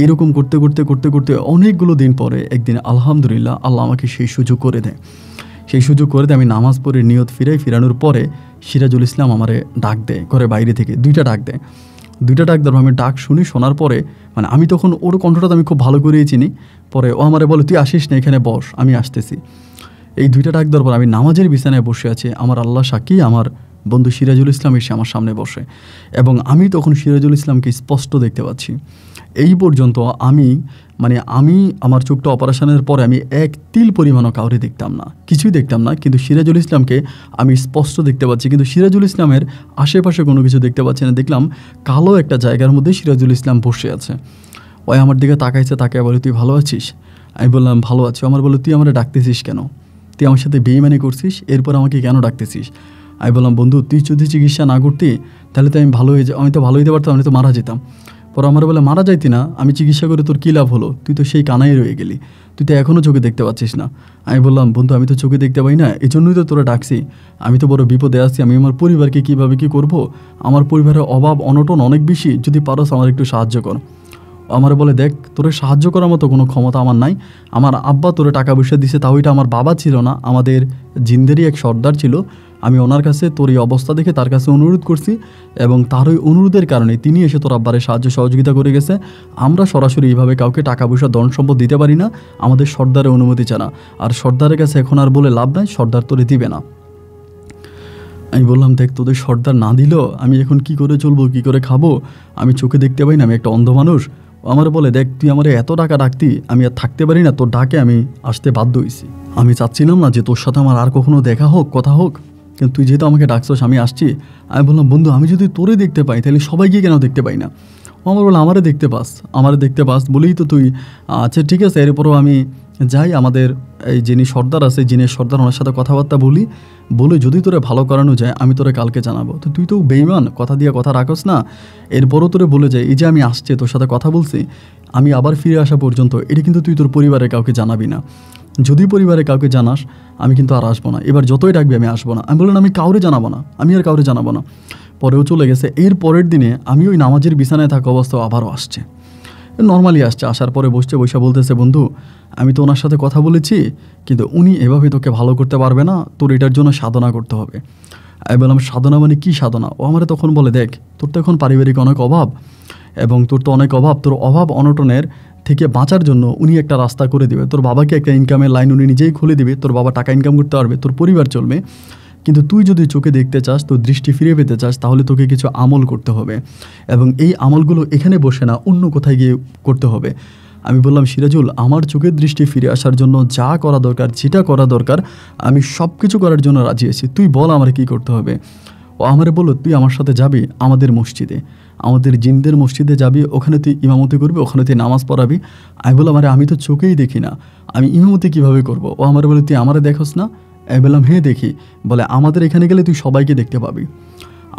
এইরকম করতে করতে করতে করতে অনেকগুলো দিন পরে একদিন আলহামদুলিল্লাহ আল্লাহ আমাকে সেই সুযোগ করে দেয়। সেই সুযোগ করে দেয়, আমি নামাজ পড়ে নিয়ত ফিরানোর পরে সিরাজুল ইসলাম আমারে ডাক দেয়, ঘরে বাইরে থেকে 2টা ডাক দেয়। 2টা ডাক দেওয়ার আমি ডাক শোনার পরে, মানে আমি তখন ওর কণ্ঠটা আমি খুব ভালো করেই চিনি। পরে ও আমারে বলে তুই আসিস না, এখানে বস, আমি আসতেছি। এই 2টা ডাক দেওয়ার পর আমি নামাজের বিছানায় বসে আছি, আমার আল্লাহ সাক্ষী আমার বন্ধু সিরাজুল ইসলাম এসে আমার সামনে বসে, এবং আমি তখন সিরাজুল ইসলামকে স্পষ্ট দেখতে পাচ্ছি। এই পর্যন্ত আমি আমার চোখটা অপারেশনের পরে আমি এক তিল পরিমাণও কাউরে দেখতাম না, কিছুই দেখতাম না, কিন্তু সিরাজুল ইসলামকে আমি স্পষ্ট দেখতে পাচ্ছি। কিন্তু সিরাজুল ইসলামের আশেপাশে কোনো কিছু দেখতে পাচ্ছি না। দেখলাম কালো একটা জায়গার মধ্যে সিরাজুল ইসলাম বসে আছে। ওই আমার দিকে তাকাইছে, তাকায় বলে তুই ভালো আছিস? আমি বললাম ভালো আছি। আমার বলে তুই আমার ডাকতেছিস কেন? তুই আমার সাথে বেইমানি করছিস, এরপর আমাকে কেন ডাকতেছিস? আমি বললাম বন্ধু তুই যদি চিকিৎসা না করতি তাহলে তো আমি তো ভালো হইতে পারতাম, আমি তো মারা যেতাম। পরে আমার বলে মারা যাইতি না, আমি চিকিৎসা করে তোর কী লাভ হলো? তুই তো সেই কানাই রয়ে গেলি, তুই তো এখনও চোখে দেখতে পাচ্ছিস না। আমি বললাম বন্ধু আমি তো চোখে দেখতে পাই না, এই জন্যই তো তোরা ডাকছি, আমি তো বড় বিপদে আছি, আমি আমার পরিবারকে কীভাবে কী করবো, আমার পরিবারের অভাব অনটন অনেক বেশি, যদি পারোস আমার একটু সাহায্য কর। আমার বলে দেখ তোরে সাহায্য করার মতো কোনো ক্ষমতা আমার নাই, আমার আব্বা তোরে টাকা পয়সা দিছে, তাও এটা আমার বাবা ছিল না, আমাদের জিন্দেরই এক সর্দার ছিল। আমি ওনার কাছে তোর এই অবস্থা দেখে তার কাছে অনুরোধ করছি, এবং তার ওই অনুরোধের কারণে তিনি এসে তোর আব্বারে সাহায্য সহযোগিতা করে গেছে। আমরা সরাসরি এইভাবে কাউকে টাকা পয়সা ধন সম্পদ দিতে পারি না, আমাদের সর্দারের অনুমতি ছাড়া, আর সর্দারের কাছে এখন আর বলে লাভ নাই, সর্দার তোরে দিবে না। আমি বললাম দেখ তোদের সর্দার না দিল আমি এখন কি করে চলবো, কি করে খাবো, আমি চোখে দেখতে পাই না, আমি একটা অন্ধ মানুষ। আমার বলে দেখ তুই আমার এত টাকা ডাকতি, আমি আর থাকতে পারি না, তোর ডাকে আমি আসতে বাধ্য হয়েছি। আমি চাচ্ছিলাম না যে তোর সাথে আমার আর কখনো দেখা হোক, কথা হোক, কিন্তু তুই যেহেতু আমাকে ডাকছস আমি আসছি। আমি বললাম বন্ধু আমি যদি তোরে দেখতে পাই তাহলে সবাইকে কেন দেখতে পাই না? আমার বলে আমারে দেখতে পাস বলেই তো তুই। আচ্ছা ঠিক আছে, এরপরও আমি যাই, আমাদের এই যিনি সর্দার আছে, জিনের সর্দার, ওনার সাথে কথাবার্তা বলে যদি তোরে ভালো করানো যায় আমি তোরে কালকে জানাবো। তো তুই তো বেইমান, কথা দিয়ে কথা রাখস না, এরপরও তোরে বলে যায় এই যে আমি আসছি তোর সাথে কথা বলছি, আমি আবার ফিরে আসা পর্যন্ত এটা কিন্তু তুই তোর পরিবারের কাউকে জানাবি না, যদি পরিবারে কাউকে জানাস আমি কিন্তু আর আসবো না, এবার যতই ডাকবি আমি আসবো না। আমি বললাম আমি কাউরে জানাবো না, আমি আর কাউরে জানাবো না। পরেও চলে গেছে। এর পরের দিনে আমি ওই নামাজের বিছানায় থাকা অবস্থাও আবারও আসছে, নর্মালি আসছে। আসার পরে বসে বলতেছে বন্ধু আমি তো ওনার সাথে কথা বলেছি, কিন্তু উনি এভাবে তোকে ভালো করতে পারবে না, তোর এটার জন্য সাধনা করতে হবে। আমি বললাম সাধনা মানে কী সাধনা? ও আমার তখন বলে দেখ তোর তো এখন পারিবারিক অনেক অভাব, এবং তোর তো অনেক অভাব, তোর অভাব অনটনের থেকে বাঁচার জন্য উনি একটা রাস্তা করে দেবে, তোর বাবাকে একটা ইনকামের লাইন উনি নিজেই খুলে দেবে, তোর বাবা টাকা ইনকাম করতে পারবে, তোর পরিবার চলবে। কিন্তু তুই যদি চোখে দেখতে চাস, তোর দৃষ্টি ফিরে পেতে চাস, তাহলে তোকে কিছু আমল করতে হবে, এবং এই আমলগুলো এখানে বসে না অন্য কোথায় গিয়ে করতে হবে। আমি বললাম সিরাজুল আমার চোখের দৃষ্টি ফিরে আসার জন্য যা করা দরকার, যেটা করা দরকার আমি সব কিছু করার জন্য রাজি আছি, তুই বল আমার কী করতে হবে। ও আমারে বলল তুই আমার সাথে যাবি আমাদের মসজিদে, আমাদের জিনদের মসজিদে যাবি, ওখানে তুই ইমামতি করবি, ওখানে তুই নামাজ পড়াবি। আমি বললাম আরে আমি তো চোখেই দেখি না, আমি ইমামতি কীভাবে করবো? ও আমার বলে তুই আমারে দেখোস না? আমি বললাম হ্যাঁ দেখি। বলে আমাদের এখানে গেলে তুই সবাইকে দেখতে পাবি,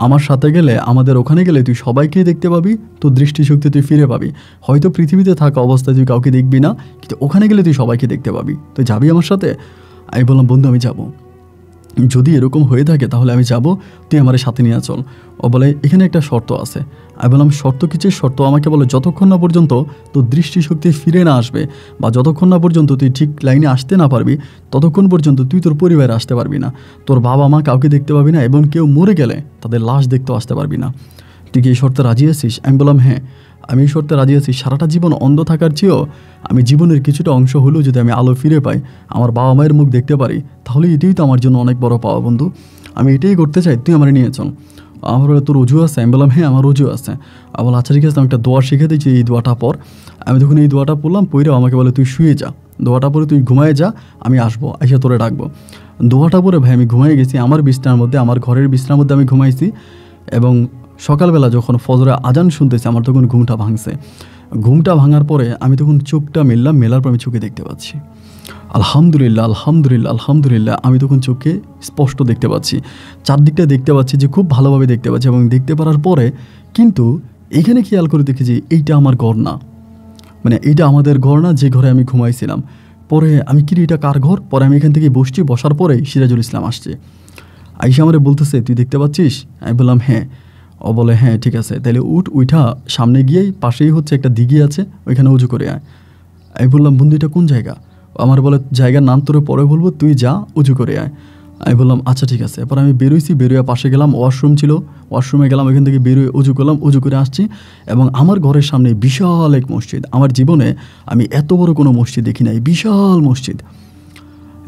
আমার সাথে গেলে আমাদের ওখানে গেলে তুই সবাইকেই দেখতে পাবি, তোর দৃষ্টিশক্তি তুই ফিরে পাবি। হয়তো পৃথিবীতে থাকা অবস্থায় তুই কাউকে দেখবি না, কিন্তু ওখানে গেলে তুই সবাইকে দেখতে পাবি, তুই যাবি আমার সাথে? আমি বললাম বন্ধু আমি যাব, যদি এরকম হয়ে থাকে তাহলে আমি যাব, তুই আমার সাথে নিয়ে চল। ও বলে এখানে একটা শর্ত আছে। আমি বললাম শর্ত কিসের শর্ত? আমাকে বলে যতক্ষণ না পর্যন্ত তোর দৃষ্টিশক্তি ফিরে না আসবে, বা যতক্ষণ না পর্যন্ত তুই ঠিক লাইনে আসতে না পারবি, ততক্ষণ পর্যন্ত তুই তোর পরিবারে আসতে পারবি না, তোর বাবা মা কাউকে দেখতে পাবি না, এবং কেউ মরে গেলে তাদের লাশ দেখতেও আসতে পারবি না। তুই কি এই শর্তে রাজি আছিস? আমি বললাম হ্যাঁ। আমি এই শর্তে রাজি আছি, সারাটা জীবন অন্ধ থাকার চেয়েও আমি জীবনের কিছুটা অংশ হলেও যদি আমি আলো ফিরে পাই, আমার বাবা মায়ের মুখ দেখতে পারি, তাহলে এটাই তো আমার জন্য অনেক বড় পাওয়া বন্ধু। আমি এটাই করতে চাই, তুই আমার নিয়ে চল। আমার বলে তোর অজু আছে? আমি বললাম হ্যাঁ আমার অজু আছে। আমি বললাম আচ্ছা ঠিক আছে, আমি একটা দোয়া শিখে দিচ্ছি, এই দোয়াটা পর। আমি তখন এই দোয়াটা পড়লাম, পড়ে আমাকে বলে তুই শুয়ে যা, দোয়াটা পরে তুই ঘুমায় যা, আমি আসবো, এসে তোরে ডাকবো। দোয়াটা পরে ভাই আমি ঘুমাই গেছি আমার বিছনার মধ্যে, আমার ঘরের বিছনার মধ্যে আমি ঘুমাইছি। এবং সকালবেলা যখন ফজরে আজান শুনতেছি আমার তখন ঘুমটা ভাঙছে। ঘুমটা ভাঙার পরে আমি তখন চোখটা মেললাম, মেলার পর আমি চোখে দেখতে পাচ্ছি আলহামদুলিল্লাহ আলহামদুলিল্লাহ আলহামদুলিল্লাহ। আমি তখন চোখে স্পষ্ট দেখতে পাচ্ছি, চারদিকটা দেখতে পাচ্ছি, যে খুব ভালোভাবে দেখতে পাচ্ছি। এবং দেখতে পারার পরে কিন্তু এখানে খেয়াল করে দেখেছি এইটা আমার ঘর না, মানে এইটা আমাদের ঘর না যে ঘরে আমি ঘুমাইছিলাম। পরে আমি কি এটা কার ঘর? পরে আমি এখান থেকে বসছি, বসার পরেই সিরাজুল ইসলাম আসছে, আইসা আমারে বলতেছে তুই দেখতে পাচ্ছিস? আমি বললাম হ্যাঁ। ও বলে হ্যাঁ ঠিক আছে, তাহলে উঠা সামনে গিয়েই পাশেই হচ্ছে একটা দিঘি আছে, ওইখানে উজু করে আয়। আমি বললাম বন্ধু এটা কোন জায়গা? আমার বলে জায়গার নাম তোরে পরে বলবো, তুই যা উজু করে আয়। আমি বললাম আচ্ছা ঠিক আছে। এরপর আমি বেরোইছি, বেরোয় পাশে গেলাম, ওয়াশরুম ছিল, ওয়াশরুমে গেলাম, ওইখান থেকে বেরোয় উজু করলাম, উজু করে আসছি। এবং আমার ঘরের সামনে বিশাল এক মসজিদ, আমার জীবনে আমি এত বড় কোনো মসজিদ দেখি নাই, বিশাল মসজিদ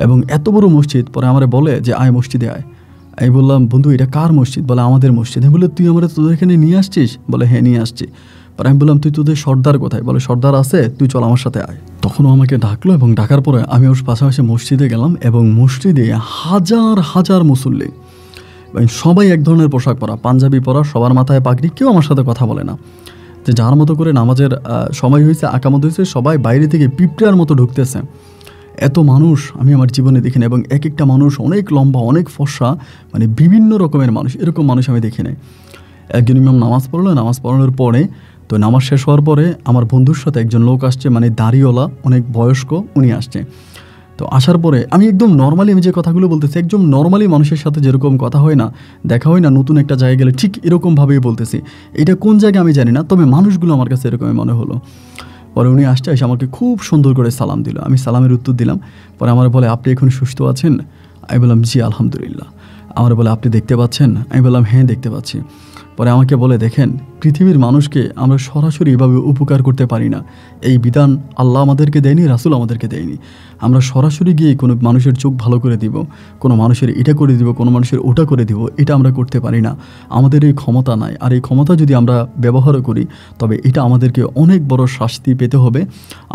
এবং এত বড় মসজিদ। পরে আমার বলে যে আয় মসজিদে আয়। আমি বললাম বন্ধু এটা কার মসজিদ? বলে আমাদের মসজিদ। আমি বলে তুই আমার তোদের এখানে নিয়ে আসছিস? বলে হ্যাঁ নিয়ে আসছি। পরে আমি বললাম তুই তোদের সর্দার কোথায়? বলে সর্দার আছে, তুই চল আমার সাথে আয়। তখনও আমাকে ডাকলো এবং ডাকার পরে আমি ওর পাশাপাশি মসজিদে গেলাম এবং মসজিদে হাজার হাজার মুসল্লি এবং সবাই এক ধরনের পোশাক পরা, পাঞ্জাবি পরা, সবার মাথায় পাগড়ি, কেউ আমার সাথে কথা বলে না। যে যার মতো করে নামাজের সময় হয়েছে, আকামত হয়েছে, সবাই বাইরে থেকে পিঁপড়ার মতো ঢুকতেছে। এত মানুষ আমি আমার জীবনে দেখিনি এবং এক একটা মানুষ অনেক লম্বা, অনেক ফর্সা, মানে বিভিন্ন রকমের মানুষ, এরকম মানুষ আমি দেখি নাই। একজন ইমাম নামাজ পড়লো, নামাজ পড়ানোর পরে তো নামাজ শেষ হওয়ার পরে আমার বন্ধুর সাথে একজন লোক আসছে, মানে দাড়িওয়ালা, অনেক বয়স্ক, উনি আসছে। তো আসার পরে আমি একদম নর্মালি, আমি যে কথাগুলো বলতেছি একদম নর্মালি মানুষের সাথে যেরকম কথা হয় না, দেখা হয় না, নতুন একটা জায়গায় গেলে ঠিক এরকমভাবেই বলতেছি। এটা কোন জায়গায় আমি জানি না, তবে মানুষগুলো আমার কাছে এরকমই মনে হলো। পরে উনি আসতে এসে আমাকে খুব সুন্দর করে সালাম দিল, আমি সালামের উত্তর দিলাম। পরে আমার বলে আপনি এখন সুস্থ আছেন? আমি বললাম জি আলহামদুলিল্লাহ। আমার বলে আপনি দেখতে পাচ্ছেন? আমি বললাম হ্যাঁ দেখতে পাচ্ছি। পরে আমাকে বলে দেখেন পৃথিবীর মানুষকে আমরা সরাসরি এভাবে উপকার করতে পারি না, এই বিধান আল্লাহ আমাদেরকে দেয়নি, রাসূল আমাদেরকে দেয়নি। আমরা সরাসরি গিয়ে কোনো মানুষের চোখ ভালো করে দিব, কোনো মানুষের এটা করে দিব, কোনো মানুষের ওটা করে দিব, এটা আমরা করতে পারি না, আমাদের এই ক্ষমতা নাই। আর এই ক্ষমতা যদি আমরা ব্যবহারও করি তবে এটা আমাদেরকে অনেক বড় শাস্তি পেতে হবে,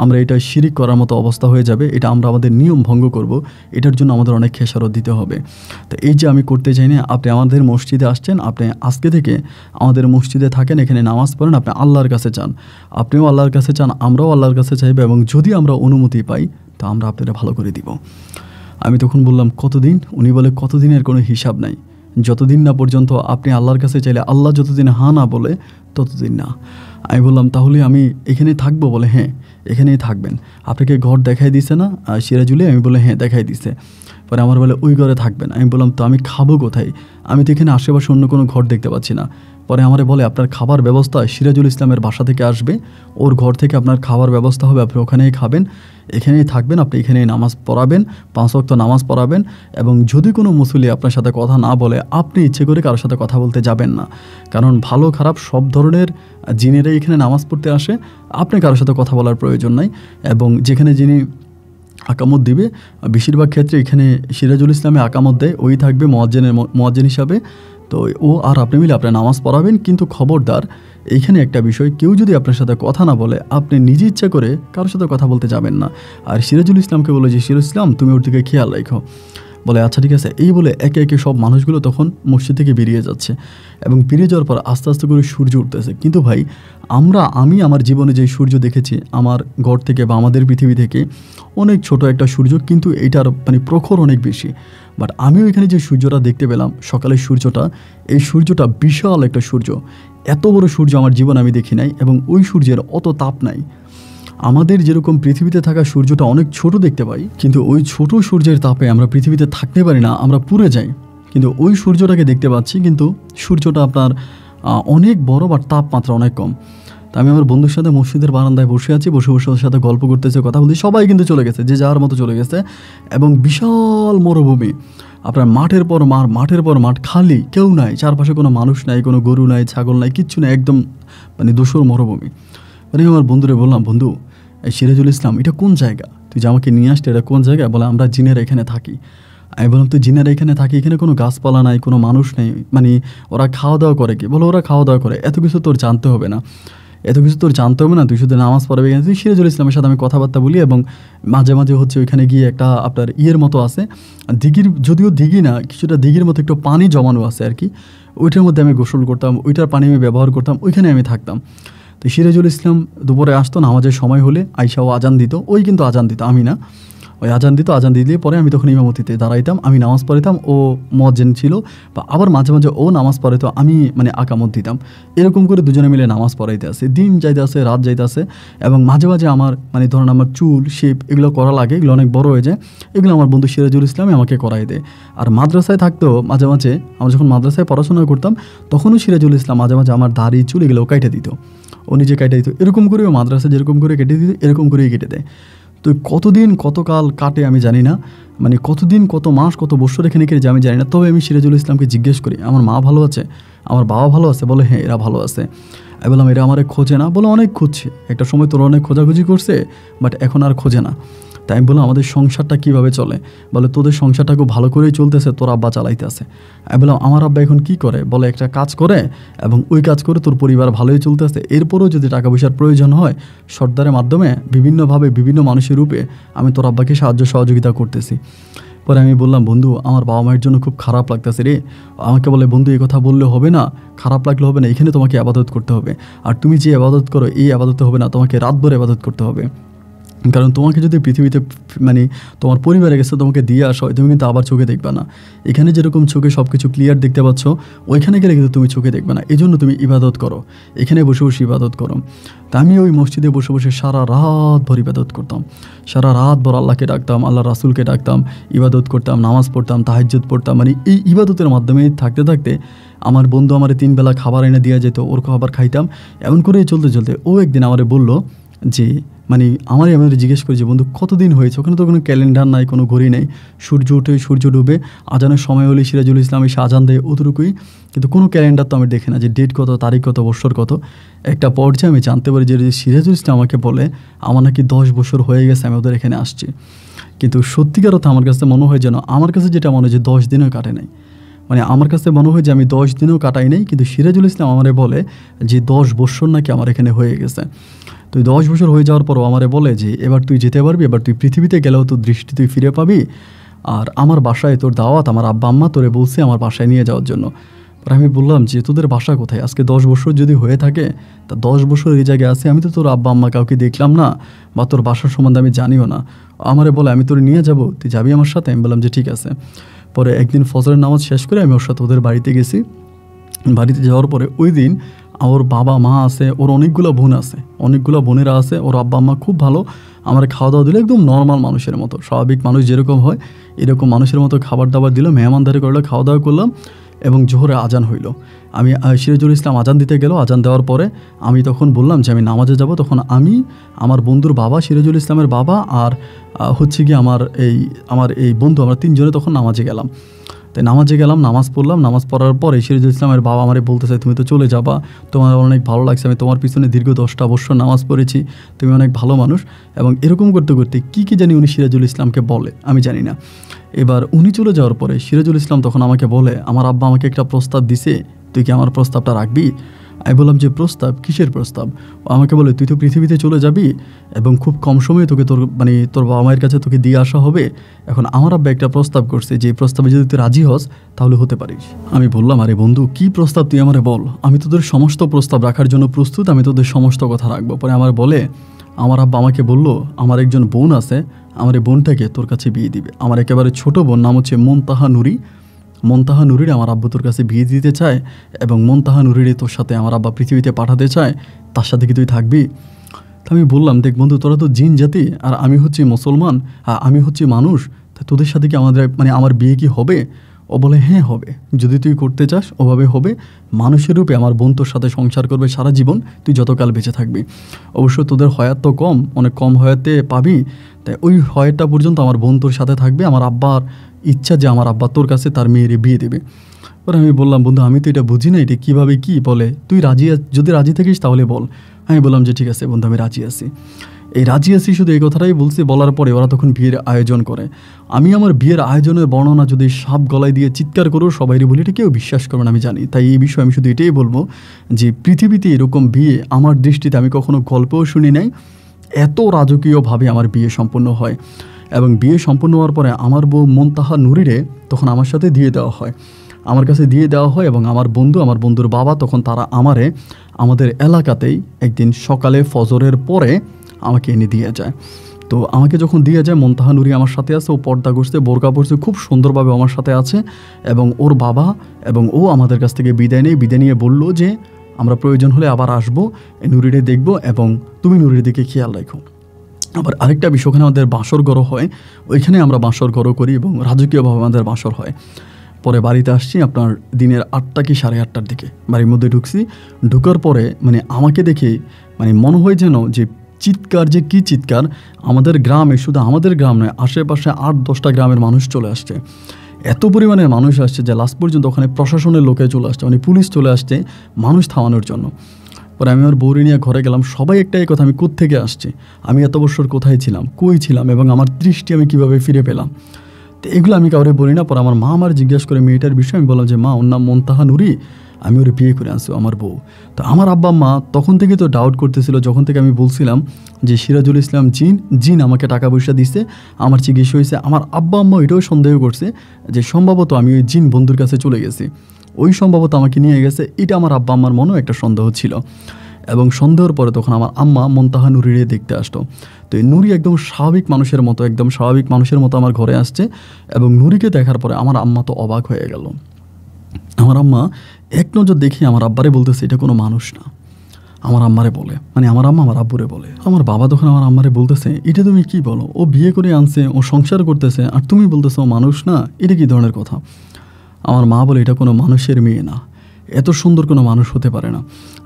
আমরা এটা শিরিক করার মতো অবস্থা হয়ে যাবে, এটা আমরা আমাদের নিয়ম ভঙ্গ করব, এটার জন্য আমাদের অনেক খেসারত দিতে হবে। তো এই যে আমি করতে চাই না, আপনি আমাদের মসজিদে আসছেন, আপনি আজকে থেকে আমাদের মসজিদে থাকেন, এখানে নামাজ পড়েন, আপনি আল্লাহর কাছে চান, আপনিও আল্লাহর কাছে চান, আমরাও আল্লাহর কাছে চাইবো, এবং যদি আমরা অনুমতি পাই তো আমরা আপনারা ভালো করে দিব। আমি তখন বললাম কতদিন? উনি বলে কতদিনের কোনো হিসাব নাই, যতদিন না পর্যন্ত আপনি আল্লাহর কাছে চাইলে আল্লাহ যতদিন হা না বলে ততদিন না। আমি বললাম তাহলে আমি এখানেই থাকবো? বলে হ্যাঁ এখানেই থাকবেন। আপনাকে ঘর দেখাই দিছে না সিরাজুলে? আমি বলে হ্যাঁ দেখাই দিছে। পরে আমার বলে ওই ঘরে থাকবেন। আমি বললাম তো আমি খাবো কোথায়? আমি তো এখানে আশেপাশে অন্য কোনো ঘর দেখতে পাচ্ছি না। পরে আমারে বলে আপনার খাবার ব্যবস্থা সিরাজুল ইসলামের বাসা থেকে আসবে, ওর ঘর থেকে আপনার খাবার ব্যবস্থা হবে, আপনি ওখানেই খাবেন, এখানেই থাকবেন, আপনি এখানেই নামাজ পড়াবেন, 5 ওয়াক্ত নামাজ পড়াবেন, এবং যদি কোনো মুসল্লি আপনার সাথে কথা না বলে আপনি ইচ্ছে করে কারোর সাথে কথা বলতে যাবেন না, কারণ ভালো খারাপ সব ধরনের জিনেরাই এখানে নামাজ পড়তে আসে, আপনি কারোর সাথে কথা বলার প্রয়োজন নাই। এবং যেখানে যিনি আকামত দিবে বেশিরভাগ ক্ষেত্রে এখানে সিরাজুল ইসলামে আকামত দেয়, ওই থাকবে মুয়াজ্জিন হিসাবে। তো ও আর আপনি মিলে আপনার নামাজ পড়াবেন, কিন্তু খবরদার এইখানে একটা বিষয়, কেউ যদি আপনার সাথে কথা না বলে আপনি নিজে ইচ্ছা করে কারোর সাথে কথা বলতে যাবেন না। আর সিরাজুল ইসলামকে বলে যে সিরাজুল ইসলাম তুমি ওর দিকে খেয়াল রাখো। বলে আচ্ছা ঠিক আছে। এই বলে একে একে সব মানুষগুলো তখন মসজিদ থেকে বেরিয়ে যাচ্ছে, এবং বেরিয়ে যাওয়ার পর আস্তে আস্তে করে সূর্য উঠতেছে। কিন্তু ভাই আমি আমার জীবনে যে সূর্য দেখেছি আমার ঘর থেকে বা আমাদের পৃথিবী থেকে অনেক ছোট একটা সূর্য, কিন্তু এটার মানে প্রখর অনেক বেশি। বাট আমিও এখানে যে সূর্যটা দেখতে পেলাম সকালের সূর্যটা, এই সূর্যটা বিশাল একটা সূর্য, এত বড় সূর্য আমার জীবন আমি দেখি নাই, এবং ওই সূর্যের অত তাপ নাই। আমাদের যেরকম পৃথিবীতে থাকা সূর্যটা অনেক ছোট দেখতে পাই, কিন্তু ওই ছোট সূর্যের তাপে আমরা পৃথিবীতে থাকতে পারি না, আমরা পুড়ে যাই। কিন্তু ওই সূর্যটাকে দেখতে পাচ্ছি, কিন্তু সূর্যটা আপনার অনেক বড়, বাট তাপমাত্রা অনেক কম। তা আমি আমার বন্ধুর সাথে মসজিদের বারান্দায় বসে আছি, বসে বসে ওর সাথে গল্প করতেছে, কথা বলতে, সবাই কিন্তু চলে গেছে, যে যার মতো চলে গেছে, এবং বিশাল মরুভূমি, আপনার মাঠের পর মাঠ খালি, কেউ নাই, চারপাশে কোনো মানুষ নাই, কোনো গরু নাই, ছাগল নাই, কিচ্ছু নাই, একদম মানে ধূসর মরুভূমি। আমি আমার বন্ধুরে বললাম, বন্ধু এই সিরাজুল ইসলাম এটা কোন জায়গা, তুই যে আমাকে নিয়ে আসতে এটা কোন জায়গা? বলে আমরা জিনের এখানে থাকি। আমি বললাম তুই জিনের এখানে থাকি, এখানে কোনো গাছপালা নাই, কোনো মানুষ নেই, মানে ওরা খাওয়া দাওয়া করে কি? বলো ওরা খাওয়া দাওয়া করে, এত কিছু তোর জানতে হবে না, এত কিছু তোর জানতে হবে না, তুই শুধু নামাজ পড়াবে। তুই সিরাজুল ইসলামের সাথে আমি কথাবার্তা বলি এবং মাঝে মাঝে হচ্ছে ওইখানে গিয়ে একটা আপনার ইয়ের মতো আছে, দিঘির, যদিও দিঘি না, কিছুটা দিঘির মতো একটু পানি জমানো আছে আর কি, ওইটার মধ্যে আমি গোসল করতাম, ওইটার পানি আমি ব্যবহার করতাম, ওইখানে আমি থাকতাম। তো সিরাজুল ইসলাম দুপুরে আসতো, নামাজের সময় হলে আইসাও আজান দিত, ওই কিন্তু আজান দিত, আমি না, ওই আজান দিত, আজান দিলে পরে আমি তখন ইমামতিতে দাঁড়াইতাম, আমি নামাজ পড়াইতাম, ও মুয়াজ্জিন ছিল, বা আবার মাঝে মাঝে ও নামাজ পড়াইতো, আমি মানে আকামত দিতাম। এরকম করে দুজনে মিলে নামাজ পড়াইতে আসে, দিন যাইতে আসে, রাত যাইতে আসে। এবং মাঝে মাঝে আমার মানে ধরুন আমার চুল শেপ এগুলো করা লাগে, এগুলো অনেক বড় হয়ে যায়, এগুলো আমার বন্ধু সিরাজুল ইসলামই আমাকে করাই দেয়। আর মাদ্রাসায় থাকতো মাঝে মাঝে, আমরা যখন মাদ্রাসায় পড়াশোনা করতাম তখনও সিরাজুল ইসলাম মাঝে মাঝে আমার দাড়ি চুল এগুলো কেটে দিত, ও নিজে কেটে দিত, এরকম করেও মাদ্রাসা যেরকম করে কেটে দিত এরকম করেই কেটে দেয়। তো কতদিন কতকাল কাটে আমি জানি না, মানে কতদিন কত মাস কত বছর এখানে কেটে আমি জানি না। তবে আমি সিরাজুল ইসলামকে জিজ্ঞেস করি, আমার মা ভালো আছে, আমার বাবা ভালো আছে? বলে হ্যাঁ এরা ভালো আছে। আমি বললাম এরা আমার খোঁজে না? বলে অনেক খুঁজছে, একটা সময় তোরা অনেক খোঁজাখুঁজি করছে, বাট এখন আর খোঁজে না। তাই আমি বললাম আমাদের সংসারটা কীভাবে চলে? বলে তোদের সংসারটা খুব ভালো করেই চলতেছে, তোর আব্বা চালাইতেছে। আমি বললাম আমার আব্বা এখন কী করে? বলে একটা কাজ করে এবং ওই কাজ করে তোর পরিবার ভালোই চলতেছে, এরপরেও যদি টাকা পয়সার প্রয়োজন হয় সর্দারের মাধ্যমে বিভিন্নভাবে বিভিন্ন মানুষের রূপে আমি তোর আব্বাকে সাহায্য সহযোগিতা করতেছি। পরে আমি বললাম বন্ধু আমার বাবা মায়ের জন্য খুব খারাপ লাগতেছে রে। আমাকে বলে বন্ধু এই কথা বললে হবে না, খারাপ লাগলে হবে না, এখানে তোমাকে আবাদত করতে হবে, আর তুমি যে আবাদত করো এই আবাদতে হবে না, তোমাকে রাতভর আবাদত করতে হবে। কারণ তোমাকে যদি পৃথিবীতে মানে তোমার পরিবারে গেছে তোমাকে দিয়ে আসা হয়, তুমি কিন্তু আবার চোখে দেখবে না। এখানে যেরকম চোখে সব কিছু ক্লিয়ার দেখতে পাচ্ছ, ওইখানে গেলে কিন্তু তুমি চোখে দেখবে না, এই জন্য তুমি ইবাদত করো, এখানে বসে বসে ইবাদত করো। তা আমি ওই মসজিদে বসে বসে সারা রাত ভর ইবাদত করতাম, সারা রাত ভর আল্লাহকে ডাকতাম, আল্লাহ রাসুলকে ডাকতাম, ইবাদত করতাম, নামাজ পড়তাম, তাহাজ্জুদ পড়তাম। মানে এই ইবাদতের মাধ্যমে থাকতে থাকতে আমার বন্ধু আমার 3 বেলা খাবার এনে দেওয়া যেত, ওর খাবার খাইতাম। এমন করে চলতে চলতে ও একদিন আমারে বলল যে মানে আমারই আমাদের জিজ্ঞেস করি যে বন্ধু কতদিন হয়েছে? ওখানে তো কোনো ক্যালেন্ডার নাই, কোনো ঘড়ি নেই, সূর্য উঠে সূর্য ডুবে, আজানের সময় হলে সিরাজুল ইসলাম এসে আজান দেয়, অতটুকুই, কিন্তু কোনো ক্যালেন্ডার তো আমি দেখি না যে ডেট কত, তারিখ কত, বছর কত। একটা পর্যায়ে আমি জানতে পারি যে সিরাজুল ইসলাম আমাকে বলে আমার নাকি 10 বছর হয়ে গেছে আমি ওদের এখানে আসছি। কিন্তু সত্যিকার অর্থে আমার কাছে মনে হয় যেন, আমার কাছে যেটা মনে হয় যে 10 দিনও কাটে নাই, মানে আমার কাছে মনে হয় যে আমি 10 দিনও কাটাই নাই, কিন্তু সিরাজুল ইসলাম আমারে বলে যে 10 বছর নাকি আমার এখানে হয়ে গেছে। তুই 10 বছর হয়ে যাওয়ার পরও আমারে বলে যে এবার তুই যেতে পারবি, এবার তুই পৃথিবীতে গেলেও তোর দৃষ্টি তুই ফিরে পাবি, আর আমার বাসায় তোর দাওয়াত, আমার আব্বা আম্মা তোরে বলছে আমার বাসায় নিয়ে যাওয়ার জন্য। আর আমি বললাম যে তোদের বাসা কোথায়? আজকে 10 বছর যদি হয়ে থাকে তা 10 বছর এই জায়গায় আছে, আমি তো তোর আব্বা আম্মা কাউকে দেখলাম না, বা তোর বাসার সম্বন্ধে আমি জানিও না। আমারে বলে আমি তোর নিয়ে যাব, তুই যাবি আমার সাথে? আমি বললাম যে ঠিক আছে। পরে একদিন ফজরের নামাজ শেষ করে আমি ওর সাথে ওদের বাড়িতে গেছি। বাড়িতে যাওয়ার পরে ওই দিন ওর বাবা মা আছে, ওর অনেকগুলো বোন আছে, অনেকগুলো বোনেরা আছে, ওর আব্বা আম্মা খুব ভালো, আমার খাওয়া দাওয়া দিল একদম নর্মাল মানুষের মতো, স্বাভাবিক মানুষ যেরকম হয় এরকম মানুষের মতো খাবার দাবার দিল, মেহমানদারি করলো, খাওয়া দাওয়া করলাম এবং জোহরে আজান হইল। আমি সিরাজুল ইসলাম আজান দিতে গেল, আজান দেওয়ার পরে আমি তখন বললাম যে আমি নামাজে যাব। তখন আমি, আমার বন্ধুর বাবা, সিরাজুল ইসলামের বাবা, আর হচ্ছে কি আমার এই বন্ধু, আমরা 3 জনে তখন নামাজে গেলাম। তাই নামাজে গেলাম, নামাজ পড়লাম, নামাজ পড়ার পরে সিরাজুল ইসলামের বাবা আমারে বলতেছে তুমি তো চলে যাবা, তোমার অনেক ভালো লাগছে, আমি তোমার পিছনে দীর্ঘ 10টা বছর নামাজ পড়েছি, তুমি অনেক ভালো মানুষ। এবং এরকম করতে করতে কী জানি উনি সিরাজুল ইসলামকে বলে, আমি জানি না। এবার উনি চলে যাওয়ার পরে সিরাজুল ইসলাম তখন আমাকে বলে আমার আব্বা আমাকে একটা প্রস্তাব দিছে, তুই কি আমার প্রস্তাবটা রাখবি? আমি বললাম যে প্রস্তাব? কিসের প্রস্তাব? আমাকে বলে তুই তো পৃথিবীতে চলে যাবি এবং খুব কম সময়ে তোকে তোর বাবা মায়ের কাছে তোকে দিয়ে আসা হবে। এখন আমার আব্বা একটা প্রস্তাব করছে যে এই প্রস্তাবে যদি তুই রাজি হস তাহলে হতে পারিস। আমি বললাম আরে বন্ধু কী প্রস্তাব তুই আমারে বল, আমি তোদের সমস্ত প্রস্তাব রাখার জন্য প্রস্তুত, আমি তোদের সমস্ত কথা রাখবো। পরে আমার বলে আমার আব্বা আমাকে বলল আমার একজন বোন আছে, আমার এই বোনটাকে তোর কাছে বিয়ে দিবে। আমার একেবারে ছোট বোন, নাম হচ্ছে মুনতাহা নুরি। মুনতাহা নুরির আমার আব্বু তোর কাছে বিয়ে দিতে চায় এবং মুনতাহা নুরিরে তোর সাথে আমার আব্বা পৃথিবীতে পাঠাতে চায়, তার সাথে কি তুই থাকবি? তো আমি বললাম দেখ বন্ধু তোরা তো জিন জাতি আর আমি হচ্ছি মুসলমান, আর আমি হচ্ছি মানুষ, তা তোদের সাথে কি আমার বিয়ে কি হবে? ও বলে হ্যাঁ হবে, যদি তুই করতে চাস ওভাবে হবে, মানুষের রূপে আমার বোন তোর সাথে সংসার করবে সারা জীবন, তুই যতকাল বেঁচে থাকবি। অবশ্য তোদের হয়াত তো কম, অনেক কম হয়াতে পাবি, তাই ওই হয়াতটা পর্যন্ত আমার বোন তোর সাথে থাকবে। আমার আব্বার ইচ্ছা যে আমার আব্বা তোর কাছে তার মেয়েরে বিয়ে দেবে। পরে আমি বললাম, বন্ধু আমি তো এটা বুঝি না, এটা কীভাবে কী বলে, তুই যদি রাজি থাকিস তাহলে বল। আমি বললাম যে ঠিক আছে বন্ধু, আমি রাজি আছি। এই রাজি আছি শুধু এই কথাটাই বলছি। বলার পরে ওরা তখন বিয়ের আয়োজন করে। আমি আমার বিয়ের আয়োজনের বর্ণনা যদি সাপ গলায় দিয়ে চিৎকার করেও সবাইকে বলি, এটা কেউ বিশ্বাস করবে না, আমি জানি। তাই এই বিষয়ে আমি শুধু এটাই বলবো যে পৃথিবীতে এরকম বিয়ে আমার দৃষ্টিতে আমি কখনো গল্পও শুনি নাই। এত রাজকীয়ভাবে আমার বিয়ে সম্পন্ন হয়। এবং বিয়ে সম্পন্ন হওয়ার পরে আমার বউ মুনতাহা নুরিরে তখন আমার সাথে দিয়ে দেওয়া হয়, আমার কাছে দিয়ে দেওয়া হয়। এবং আমার বন্ধুর বাবা তখন তারা আমাদের এলাকাতেই একদিন সকালে ফজরের পরে আমাকে এনে দিয়ে যায়। তো আমাকে যখন দিয়ে যায়, মুনতাহা নুরি আমার সাথে আছে, ও পর্দা করছে, বোরকা পরছে, খুব সুন্দরভাবে আমার সাথে আছে। এবং ওর বাবা এবং ও আমাদের কাছ থেকে বিদায় নিয়ে বলল যে আমরা প্রয়োজন হলে আবার আসবো, নুরিরে দেখবো এবং তুমি নুরির দিকে খেয়াল রাখো। আবার আরেকটা বিষয়, ওখানে আমাদের বাসর ঘরও হয়, ওইখানে আমরা বাসর ঘরও করি এবং রাজকীয়ভাবে আমাদের বাসর হয়। পরে বাড়িতে আসছি আপনার দিনের 8টা কি 8:30টার দিকে বাড়ির মধ্যে ঢুকছি। ঢুকার পরে মানে আমাকে দেখে মানে মনে হয় যেন যে চিৎকার, যে কী চিৎকার, আমাদের গ্রামে, শুধু আমাদের গ্রাম নয়, আশেপাশে 8-10টা গ্রামের মানুষ চলে আসছে। এত পরিমাণে মানুষ আসছে যে লাস্ট পর্যন্ত ওখানে প্রশাসনের লোকে চলে আসছে, মানে পুলিশ চলে আসছে মানুষ থামানোর জন্য। পরে আমি আমার বউরে নিয়ে ঘরে গেলাম। সবাই একটাই কথা, আমি কোত্থেকে আসছি, আমি এত বছর কোথায় ছিলাম, কই ছিলাম, এবং আমার দৃষ্টি আমি কীভাবে ফিরে পেলাম। তো এগুলো আমি কাউরে বলি না। পরে আমার মা আমার জিজ্ঞাসা করে মেয়েটার বিষয়ে, আমি বললাম যে মা, ওর নাম মুনতাহা নুরি, আমি ওরে বিয়ে করে আনছি, আমার বউ। তো আমার আব্বা মা তখন থেকে তো ডাউট করতেছিল, যখন থেকে আমি বলছিলাম যে সিরাজুল ইসলাম জিন আমাকে টাকা পয়সা দিচ্ছে, আমার চিকিৎসা হয়েছে। আমার আব্বা আম্মা এটাও সন্দেহ করছে যে সম্ভবত আমি ওই জিন বন্ধুর কাছে চলে গেছি, ওই সম্ভবত আমাকে নিয়ে গেছে। এটা আমার আব্বা আম্মার মনেও একটা সন্দেহ ছিল। এবং সন্দেহের পরে তখন আমার আম্মা মুনতাহা নুরিরে দেখতে আসতো। তো এই নুরি একদম স্বাভাবিক মানুষের মতো আমার ঘরে আসছে। এবং নুরিকে দেখার পরে আমার আম্মা তো অবাক হয়ে গেল। আমার আম্মা এক নজর দেখি আমার আব্বারে বলতেছে এটা কোনো মানুষ না। আমার আম্মারে বলে, মানে আমার আম্মা আমার আব্বুরে বলে। আমার বাবা তখন আমার আম্মারে বলতেছে, এটা তুমি কি বলো, ও বিয়ে করে আনছে, ও সংসার করতেছে, আর তুমি বলতেছো ও মানুষ না, এটা কি ধরনের কথা। আমার মা বলে এটা কোনো মানুষের মেয়ে না, এত সুন্দর কোনো মানুষ হতে পারে না।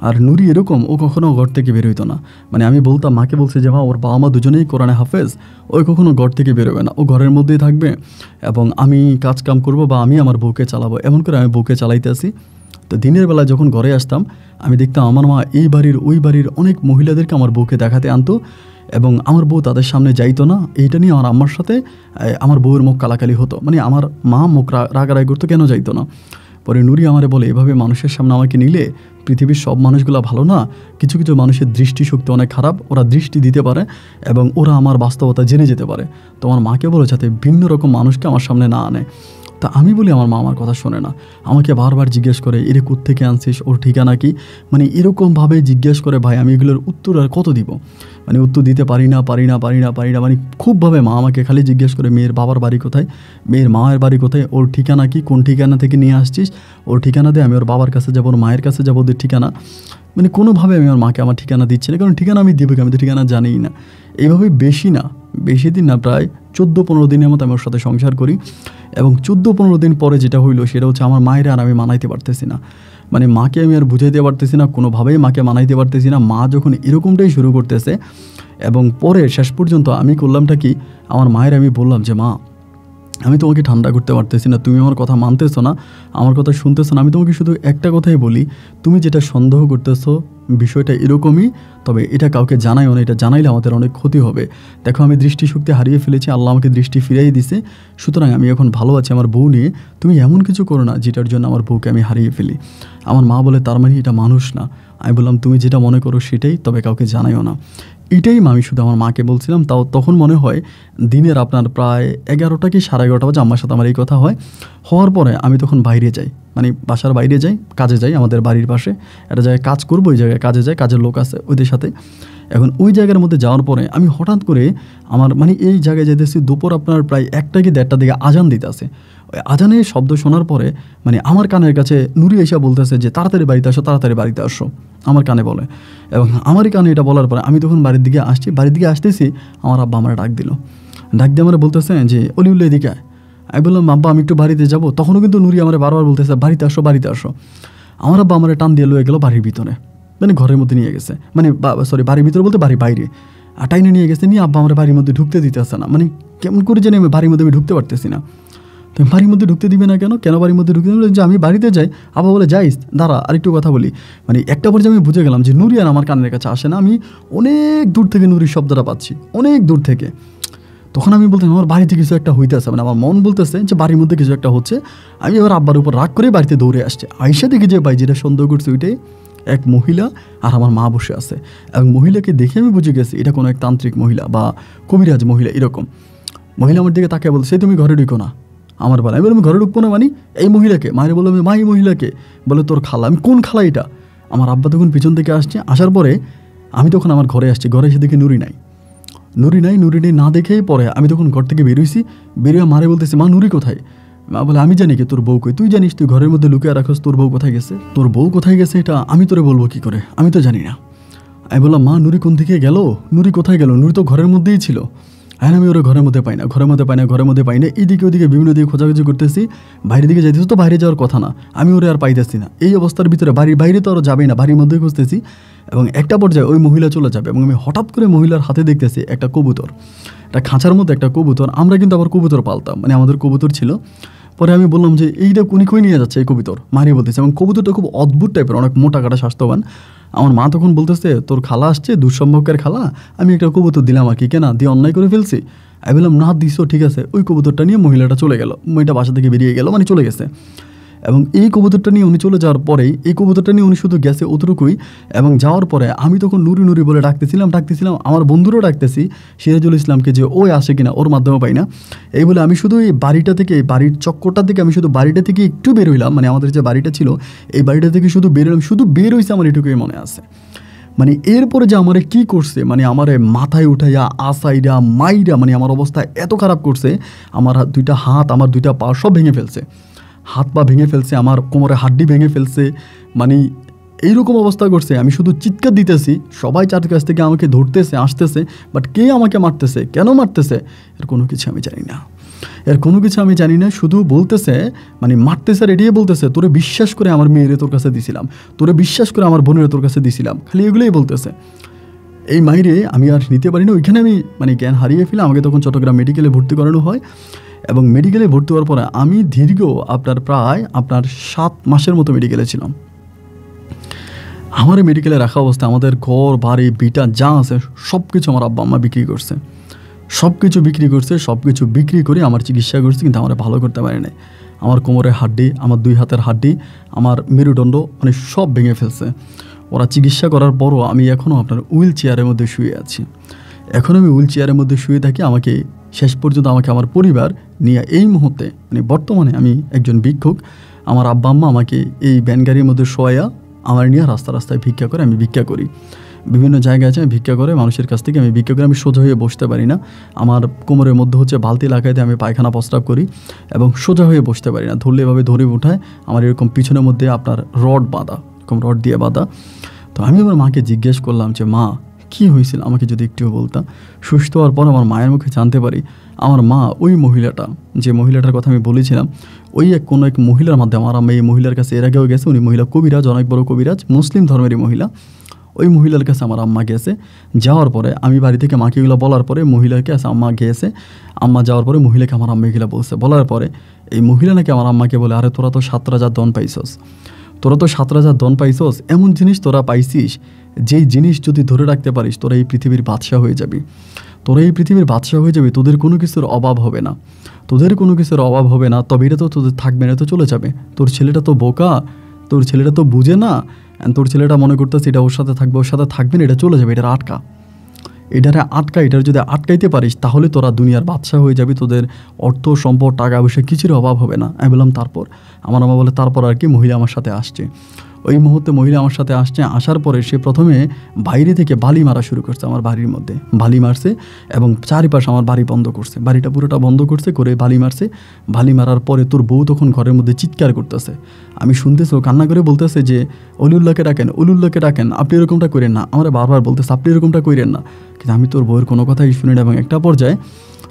আর নুরি এরকম, ও কখনো ঘর থেকে বেরোইতো না। মানে আমি বলতাম, মাকে বলছে যে মা, ওর বাবা মা দুজনেই কোরআনে হাফেজ, ওই কখনো ঘর থেকে বেরোবে না, ও ঘরের মধ্যেই থাকবে এবং আমি কাজ কাম করবো বা আমি আমার বউকে চালাবো, এমন করে আমি বউকে চালাইতে আসি। তো দিনের বেলা যখন ঘরে আসতাম, আমি দেখতাম আমার মা এই বাড়ির ওই বাড়ির অনেক মহিলাদেরকে আমার বউকে দেখাতে আনতো এবং আমার বউ তাদের সামনে যাইতো না। এইটা নিয়ে আমার আম্মার সাথে আমার বউয়ের মুখ কালাকালি হতো, মানে আমার মা মুখ রাগারাগি করতো, কেন যাইতো না। পরে নুরি আমারে বলে, এভাবে মানুষের সামনে আমাকে নিলে পৃথিবীর সব মানুষগুলো ভালো না, কিছু কিছু মানুষের দৃষ্টিশক্তি অনেক খারাপ, ওরা দৃষ্টি দিতে পারে এবং ওরা আমার বাস্তবতা জেনে যেতে পারে। তো আমার মাকে বলে যাতে ভিন্ন রকম মানুষকে আমার সামনে না আনে। তা আমি বলি আমার মা আমার কথা শোনে না, আমাকে বারবার জিজ্ঞেস করে এরে কোত্থেকে আনছিস, ওর ঠিকানা কি, মানে এরকমভাবে জিজ্ঞেস করে। ভাই আমি এগুলোর উত্তর আর কত দিব, মানে উত্তর দিতে পারি না, মানে খুবভাবে মা আমাকে খালি জিজ্ঞেস করে মেয়ের বাবার বাড়ি কোথায়, মেয়ের মায়ের বাড়ি কোথায়, ওর ঠিকানা কি, কোন ঠিকানা থেকে নিয়ে আসছিস, ওর ঠিকানা দিয়ে আমি ওর বাবার কাছে যাবো, ওর মায়ের কাছে যাবো, ওদের ঠিকানা। মানে কোনোভাবে আমি আমার মাকে আমার ঠিকানা দিচ্ছি না, কারণ ঠিকানা আমি দেবো, আমি তো ঠিকানা জানিই না। এইভাবে বেশি দিন না, প্রায় 14-15 দিনের মতো আমি ওর সাথে সংসার করি। এবং 14-15 দিন পরে যেটা হইলো সেটা হচ্ছে আমার মায়ের আর আমি মানাইতে পারতেছি না, মানে মাকে আমি আর বুঝাইতে পারতেছি না, কোনোভাবেই মাকে মানাইতে পারতেছি না। মা যখন এরকমটাই শুরু করতেছে এবং পরে শেষ পর্যন্ত আমি করলামটা কি, আমার মায়ের আমি বললাম যে মা, আমি তোমাকে ঠান্ডা করতে পারতেছি না, তুমি আমার কথা মানতেছো না, আমার কথা শুনতেছো না। আমি তোমাকে শুধু একটা কথাই বলি, তুমি যেটা সন্দেহ করতেছো বিষয়টা এরকমই, তবে এটা কাউকে জানাইও না, এটা জানাইলে আমাদের অনেক ক্ষতি হবে। দেখো আমি দৃষ্টিশক্তি হারিয়ে ফেলেছি, আল্লাহ আমাকে দৃষ্টি ফিরিয়ে দিছে, সুতরাং আমি এখন ভালো আছি আমার বউ নিয়ে, তুমি এমন কিছু করো না যেটার জন্য আমার বউকে আমি হারিয়ে ফেলি। আমার মা বলে, তার মানে এটা মানুষ না। আমি বললাম তুমি যেটা মনে করো সেটাই, তবে কাউকে জানাইও না। এটাই আমি শুধু আমার মাকে বলছিলাম। তখন মনে হয় দিনের আপনার প্রায় 11টা কি 11:30 বাজে আম্মার সাথে আমার এই কথা হওয়ার পরে আমি তখন বাইরে যাই, মানে বাসার বাইরে যাই, কাজে যাই। আমাদের বাড়ির পাশে একটা জায়গায় কাজ করবো, ওই জায়গায় কাজে যাই, কাজের লোক আছে ওদের সাথে। এখন ওই জায়গার মধ্যে যাওয়ার পরে আমি হঠাৎ করে আমার মানে এই জায়গায় যেতেছি, দুপুর আপনার প্রায় 1টা কি 1:30টার দিকে আজান দিতে আসে। ওই আজানের শব্দ শোনার পরে মানে আমার কানের কাছে নুরি এসে বলতেছে যে তাড়াতাড়ি বাড়িতে আসো, আমার কানে বলে। এবং আমারই কানে এটা বলার পরে আমি তখন বাড়ির দিকে আসতেছি, আমার আব্বা আমার ডাক দিয়ে আমার বলতেছে যে অলিউল্লাহ এদিকে আয়। আমি বললাম আব্বা আমি একটু বাড়িতে যাবো। তখনও কিন্তু নুরি আমার বারবার বলতেছে বাড়িতে আসো। আমার আব্বা আমার টান দিয়ে লয়ে গেল বাড়ির ভিতরে, মানে ঘরের মধ্যে নিয়ে গেছে, মানে বাড়ির ভিতরে বলতে বাড়ির বাইরে টাইনে নিয়ে গেছে। নিয়ে আব্বা আমার বাড়ির মধ্যে ঢুকতে দিতে আসে না, মানে কেমন করে জানি আমি বাড়ির মধ্যে আমি ঢুকতে পারতেছি না। তো তুমি বাড়ির মধ্যে ঢুকতে দিবে না কেন? কেন বাড়ির মধ্যে ঢুকতে দিবে? যে আমি বাড়িতে যাই। আবার বলে যাইস, দাঁড়া আরেকটু কথা বলি। মানে একটা পর্যায়ে আমি বুঝে গেলাম যে নুরি আর আমার কানের কাছে আসে না, আমি অনেক দূর থেকে নুরির শব্দটা পাচ্ছি, অনেক দূর থেকে। তখন আমি বলতাম আমার বাড়িতে কিছু একটা হইতেছে, মানে আমার মন বলতেছে যে বাড়ির মধ্যে কিছু একটা হচ্ছে। আমি এবার আব্বার উপর রাগ করে বাড়িতে দৌড়ে আসছে। আইসা দেখি যে ভাই যেটা সন্দেহ করছে ওইটাই এক মহিলা আর আমার মা বসে আছে। এবং মহিলাকে দেখে আমি বুঝে গেছি এটা কোনো এক তান্ত্রিক মহিলা বা কবিরাজ মহিলা এরকম। মহিলা আমার দিকে তাকে বলছে তুমি ঘরে ঢুকো না। আমার বলে আমি বললাম ঘরে ঢুকবো না মানে? এই মহিলাকে মায়ের বললাম মা এই মহিলাকে। বলে তোর খালা। আমি কোন খালা এটা? আমার আব্বা তখন পিছন থেকে আসছে। আসার পরে আমি তখন আমার ঘরে আসছি। ঘরে এসে দেখি নুরি নাই। নুরি নাই না দেখেই পরে আমি তখন ঘর থেকে বেরোইছি। বেরিয়ে মারে বলতেছি মা নুরি কোথায়? মা বলে আমি জানি কি তোর বউ কই? তুই জানিস তুই ঘরের মধ্যে লুকিয়ে রাখোস তোর বউ কোথায় গেছে? তোর বউ কোথায় গেছে এটা আমি তোরে বলবো কি করে? আমি তো জানি না। আমি বললাম মা নুরি কোন দিকে গেল? নুরি কোথায় গেল? নুরি তো ঘরের মধ্যেই ছিল। হ্যাঁ আমি ওরা ঘরের মধ্যে পাই না। এইদিকে ওদিকে বিভিন্ন দিকে খোঁজাখুঁজি করতেছি। বাইরের দিকে যাইতেছি তো বাইরে যাওয়ার কথা না। আমি ওরে আর পাইতেছি না। এই অবস্থার ভিতরে বাড়ির বাইরে তো আরও যাবেই না, বাড়ির মধ্যেই খুঁজতেছি। এবং একটা পর্যায়ে ওই মহিলা চলে যাবে এবং আমি হঠাৎ করে মহিলার হাতে দেখতেছি একটা কবুতর, একটা খাঁচার মধ্যে একটা কবুতর। আমরা কিন্তু আবার কবুতর পালতাম, মানে আমাদের কবুতর ছিল। পরে আমি বললাম যে এইটা উনি কই নিয়ে যাচ্ছে এই কবুতর? মারিয়ে বলতেছে। এবং কবুতরটা খুব অদ্ভুত টাইপের, অনেক মোটা কাটা স্বাস্থ্যবান। আমার মা তখন বলতেছে তোর খালা আসছে, দুঃসম্পর্কের খালা, আমি একটা কবুতর দিলাম আর কি, কেনা দিয়ে অন্যায় করে ফেলছি? আমি বললাম না দিছো ঠিক আছে। ওই কবুতরটা নিয়ে মহিলাটা চলে গেল, মেয়েটা বাসা থেকে বেরিয়ে গেল, মানে চলে গেছে। এবং এই কবুতরটা নিয়ে উনি চলে যাওয়ার পরেই এই কবুতরটা নিয়ে উনি শুধু গেছে অতটুকুই। এবং যাওয়ার পরে আমি তখন নুরি বলে ডাকতেছিলাম। আমার বন্ধুরও ডাকতেছি সিরাজুল ইসলামকে যে ওই আসে কিনা, ওর মাধ্যমে পাই না। এই বলে আমি শুধু এই বাড়িটা থেকে, বাড়ির চক্করটা থেকে আমি শুধু বাড়িটা থেকে একটু বের হইলাম, মানে আমাদের যে বাড়িটা ছিল এই বাড়িটা থেকে শুধু বের হইলাম, শুধু বের হয়েছে আমার এটুকুই মনে আছে। মানে এরপরে যে আমারে কি করছে, মানে আমারে মাথায় উঠাইয়া আসাইরা মাইরা, মানে আমার অবস্থা এত খারাপ করছে, আমার দুইটা হাত আমার দুইটা পা সব ভেঙে ফেলছে। হাত পা ভেঙে ফেলছে, আমার কোমরে হাড্ডি ভেঙে ফেলছে। মানে এইরকম অবস্থা করছে, আমি শুধু চিৎকার দিতেছি, সবাই চার কাছ থেকে আমাকে ধরতেছে আসতেছে, বাট কে আমাকে মারতেছে, কেন মারতেছে, এর কোনো কিছু আমি জানি না। শুধু বলতেছে, মানে মারতেছে আর এড়িয়ে বলতেছে তোরে বিশ্বাস করে আমার মেয়েরে তোর কাছে দিছিলাম, তোরে বিশ্বাস করে আমার বোনের তোর কাছে দিছিলাম, খালি এগুলোই বলতেছে। এই মাইরে আমি আর নিতে পারি না। ওইখানে আমি মানে জ্ঞান হারিয়ে ফেলাম। আমাকে তখন চট্টগ্রাম মেডিকেলে ভর্তি করানো হয় এবং মেডিকেলে ভর্তি হওয়ার পরে আমি দীর্ঘ প্রায় 7 মাসের মতো মেডিকেলে ছিলাম। আমার মেডিকেলে রাখা অবস্থায় আমাদের ঘর বাড়ি বিটা যা আছে সব কিছু আমার আব্বা আম্মা বিক্রি করছে, সব কিছু বিক্রি করে আমার চিকিৎসা করছে, কিন্তু আমার ভালো করতে পারে নাই। আমার কোমরের হাড্ডি, আমার 2 হাতের হাড্ডি, আমার মেরুদণ্ড, মানে সব ভেঙে ফেলছে। ওরা চিকিৎসা করার পরও আমি এখনও হুইল চেয়ারের মধ্যে শুয়ে আছি। এখন আমি হুইল চেয়ারের মধ্যে শুয়ে থাকি। আমাকে শেষ পর্যন্ত আমার পরিবার নিয়ে এই মুহূর্তে, মানে বর্তমানে আমি একজন ভিক্ষুক। আমার আব্বা আম্মা আমাকে এই ভ্যান গাড়ির মধ্যে শোয়া আমার নিয়ে রাস্তায় ভিক্ষা করে, আমি ভিক্ষা করি। বিভিন্ন জায়গায় আছে আমি ভিক্ষা করে মানুষের কাছ থেকে আমি ভিক্ষা করে। আমি সোজা হয়ে বসতে পারি না, আমার কোমরের মধ্যে বালতি লাগাইতে আমি পায়খানা প্রস্রাব করি এবং সোজা হয়ে বসতে পারি না। ধরলে এভাবে ধরে উঠায় আমার এরকম পিছনের মধ্যে রড বাঁধা, এরকম রড দিয়ে বাঁধা। তো আমি আমার মাকে জিজ্ঞেস করলাম যে মা কী হয়েছিল, আমাকে যদি একটুও বলতাম। সুস্থ হওয়ার পর আমার মায়ের মুখে জানতে পারি আমার মা ওই মহিলাটা, যে মহিলাটার কথা আমি বলেছিলাম, ওই কোনো এক মহিলার মাধ্যমে আমার আম্মা এই মহিলার কাছে এর আগেও গেছে। উনি মহিলা কবিরাজ, অনেক বড় কবিরাজ, মুসলিম ধর্মেরই মহিলা। ওই মহিলার কাছে আমার আম্মা গেছে। যাওয়ার পরে আমি বাড়ি থেকে মাকে এগুলো বলার পরে মহিলার কাছে আম্মা গিয়েছে। আম্মা যাওয়ার পরে মহিলাকে আমার আম্মা এগুলো বলছে। বলার পরে এই মহিলা নাকি আমার আম্মাকে বলে আরে তোরা তো 7 রাজার দন পাইছস, এমন জিনিস তোরা পাইছিস যেই জিনিস যদি ধরে রাখতে পারিস তোরা এই পৃথিবীর বাদশা হয়ে যাবি, তোদের কোনো কিছুর অভাব হবে না, তবে এটা তো তোদের থাকবে না, তো চলে যাবে। তোর ছেলেটা তো বোকা, তোর ছেলেটা তো বুঝে না, তোর ছেলেটা মনে করতেছে এটা ওর সাথে থাকবে না, এটা চলে যাবে, এটার আটকা, এটার যদি আটকাইতে পারিস তাহলে তোরা দুনিয়ার বাদশা হয়ে যাবি, তোদের অর্থ সম্পদ টাকা পয়সা কিছুর অভাব হবে না। আমি বললাম তারপর? আমার আম্মা বলে তারপর আর কি, মহিলা আমার সাথে আসছে। ওই মুহূর্তে মহিলা আমার সাথে আসছে। আসার পরে সে প্রথমে বাইরে থেকে বালি মারা শুরু করছে, আমার বাড়ির মধ্যে বালি মারছে এবং চারিপাশে আমার বাড়ি বন্ধ করছে, বাড়িটা পুরোটা বন্ধ করছে করে বালি মারছে। বালি মারার পরে তোর বউ তখন ঘরের মধ্যে চিৎকার করতেছে, আমি শুনতেছি ও কান্না করে বলতেছে যে অলিউল্লাহকে ডাকেন, আপনি এরকমটা করেন না। আমরা বারবার বলতেছে আপনি এরকমটা করেন না, কিন্তু আমি তোর বউয়ের কোনো কথাই শুনি না। এবং একটা পর্যায়ে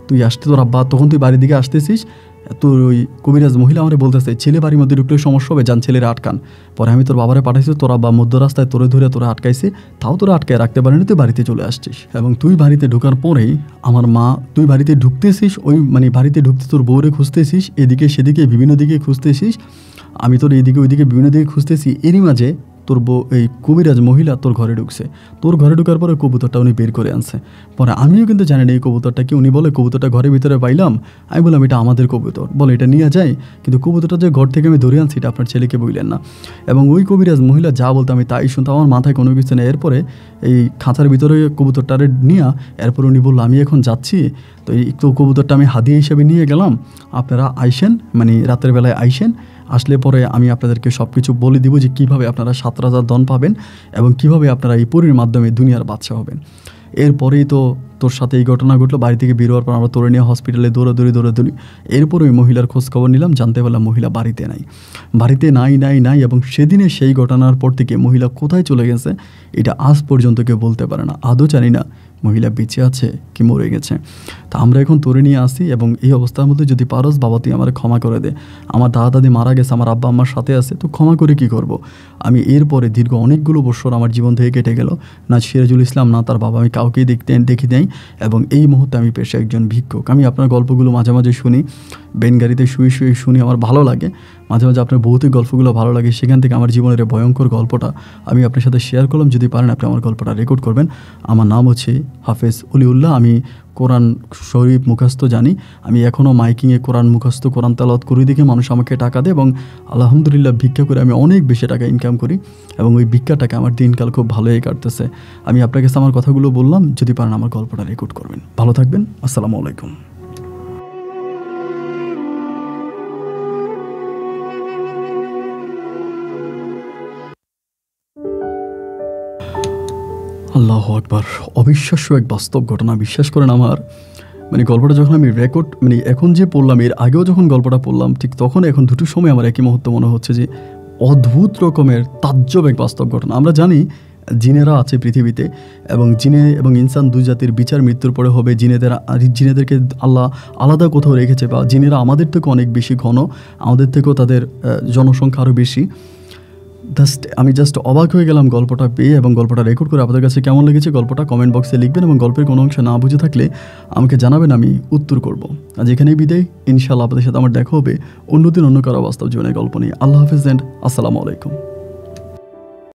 তুই আসতে, তোর আব্বা তখন তুই বাড়ির দিকে আসতেছিস তোর ওই কবিরাজ মহিলা আমারে বলতেছে ছেলে বাড়ির মধ্যে ঢুকলে সমস্যা হবে, যান ছেলেরা আটকান। পরে আমি তোর বাবারে পাঠাইছি, তোরা বা মধ্য রাস্তায় তোরে ধরে তোরা আটকাইছে, তাও তোরা আটকায় রাখতে পারেনি, তুই বাড়িতে চলে আসছিস। এবং তুই বাড়িতে ঢোকার পরেই আমার মা, তুই বাড়িতে ঢুকতেছিস, ওই মানে বাড়িতে ঢুকতে তোর বউরে খুঁজতেছিস, এদিকে সেদিকে বিভিন্ন দিকে খুঁজতেছিস, আমি তোর এইদিকে ওইদিকে বিভিন্ন দিকে খুঁজতেছি। এরই মাঝে তোর বউ এই কবিরাজ মহিলা তোর ঘরে ঢুকছে। তোর ঘরে ঢুকার পরে কবুতরটা উনি বের করে আনছে। পরে আমিও কিন্তু জানি না এই কবুতরটা কি। উনি বলে কবুতরটা ঘরের ভিতরে পাইলাম। আমি বললাম এটা আমাদের কবুতর, বলে এটা নিয়ে যায়, কিন্তু কবুতরটা যে ঘর থেকে আমি ধরে আনছি এটা আপনার ছেলেকে বললেন না। এবং ওই কবিরাজ মহিলা যা বলতো আমি তাই শুনতাম, আমার মাথায় কোনো কিছু নেই। এরপরে এই খাঁচার ভিতরে কবুতরটারে নিয়ে এরপর উনি বললো আমি এখন যাচ্ছি, তো এই তো কবুতরটা আমি হাদিয়া হিসেবে নিয়ে গেলাম, আপনারা আইসেন, মানে রাতের বেলায় আইসেন, আসলে পরে আমি আপনাদেরকে সব কিছু বলে দিব যে কীভাবে আপনারা 7 রাজার ধন পাবেন এবং কিভাবে আপনারা এই পরীর মাধ্যমে দুনিয়ার বাদশা হবেন। এরপরেই তো তোর সাথে এই ঘটনা ঘটলো। বাড়ি থেকে বেরোয়ার পর আমরা তোরে নিয়ে হসপিটালে দৌড়াদৌড়ি। এরপর ওই মহিলার খোঁজখবর নিলাম, জানতে পারলাম মহিলা বাড়িতে নাই। এবং সেদিনে সেই ঘটনার পর থেকে মহিলা কোথায় চলে গেছে এটা আজ পর্যন্ত কেউ বলতে পারে না। আদৌ জানি না মহিলা বেঁচে আছে কি মরে গেছে। তা আমরা এখন তোরে নিয়ে আসি, এবং এই অবস্থার মধ্যে যদি পারস বাবা তুই আমার ক্ষমা করে দে। আমার দাদা দাদি মারা গেছে, আমার আব্বা আমার সাথে আছে, তো ক্ষমা করে কি করব। আমি এরপরে দীর্ঘ অনেকগুলো বছর আমার জীবন থেকে কেটে গেল, না সিরাজুল ইসলাম না তার বাবা, আমি কাউকেই দেখি নাই। এবং এই মুহূর্তে আমি পেশা একজন ভিক্ষুক। আমি আপনার গল্পগুলো মাঝে মাঝে শুনি, বেনগাড়িতে শুয়ে শুনি, আমার ভালো লাগে। মাঝে মাঝে আপনার ভৌতিক গল্পগুলো ভালো লাগে, সেখান থেকে আমার জীবনের ভয়ঙ্কর গল্পটা আমি আপনার সাথে শেয়ার করলাম। যদি পারেন আপনি আমার গল্পটা রেকর্ড করবেন। আমার নাম হচ্ছে হাফেজ অলিউল্লাহ। আমি কোরআন শরীফ মুখস্থ জানি। আমি এখনও মাইকিংয়ে কোরআন মুখস্থ, কোরআন তেলাওয়াত করি দেখে মানুষ আমাকে টাকা দেয়, এবং আলহামদুলিল্লাহ ভিক্ষা করে আমি অনেক বেশি টাকা ইনকাম করি, এবং ওই ভিক্ষাটাকে আমার দিনকাল খুব ভালোই কাটতেছে। আমি আপনার কাছে আমার কথাগুলো বললাম, যদি পারেন আমার গল্পটা রেকর্ড করবেন। ভালো থাকবেন। আসসালামু আলাইকুম। আল্লাহু আকবার। অবিশ্বাস্য এক বাস্তব ঘটনা, বিশ্বাস করেন। আমার মানে গল্পটা যখন আমি রেকর্ড মানে এখন যে পড়লাম, এর আগেও যখন গল্পটা পড়লাম ঠিক তখন এখন দুটো সময় আমার একই মুহূর্তে মনে হচ্ছে যে অদ্ভুত রকমের তাজ্জব এক বাস্তব ঘটনা। আমরা জানি জিনেরা আছে পৃথিবীতে, এবং জিনে এবং ইনসান দুই জাতির বিচার মৃত্যুর পরে হবে। জিনেদেরকে আল্লাহ আলাদা কোথাও রেখেছে, বা জিনেরা আমাদের থেকে অনেক বেশি ঘন, আমাদের থেকেও তাদের জনসংখ্যা আরও বেশি। আমি জাস্ট অবাক হয়ে গেলাম গল্পটা পেয়ে, এবং গল্পটা রেকর্ড করে আপনাদের কাছে কেমন লেগেছে গল্পটা কমেন্ট বক্সে লিখবেন, এবং গল্পের কোনো অংশ না বুঝে থাকলে আমাকে জানাবেন, আমি উত্তর করব। আজ এখানেই বিদায়। ইনশাআল্লাহ আপনাদের সাথে আমার দেখা হবে অন্যদিন অন্য কারো বাস্তব জীবনের গল্প নিয়ে। আল্লাহ হাফেজ এন্ড আসসালামু আলাইকুম।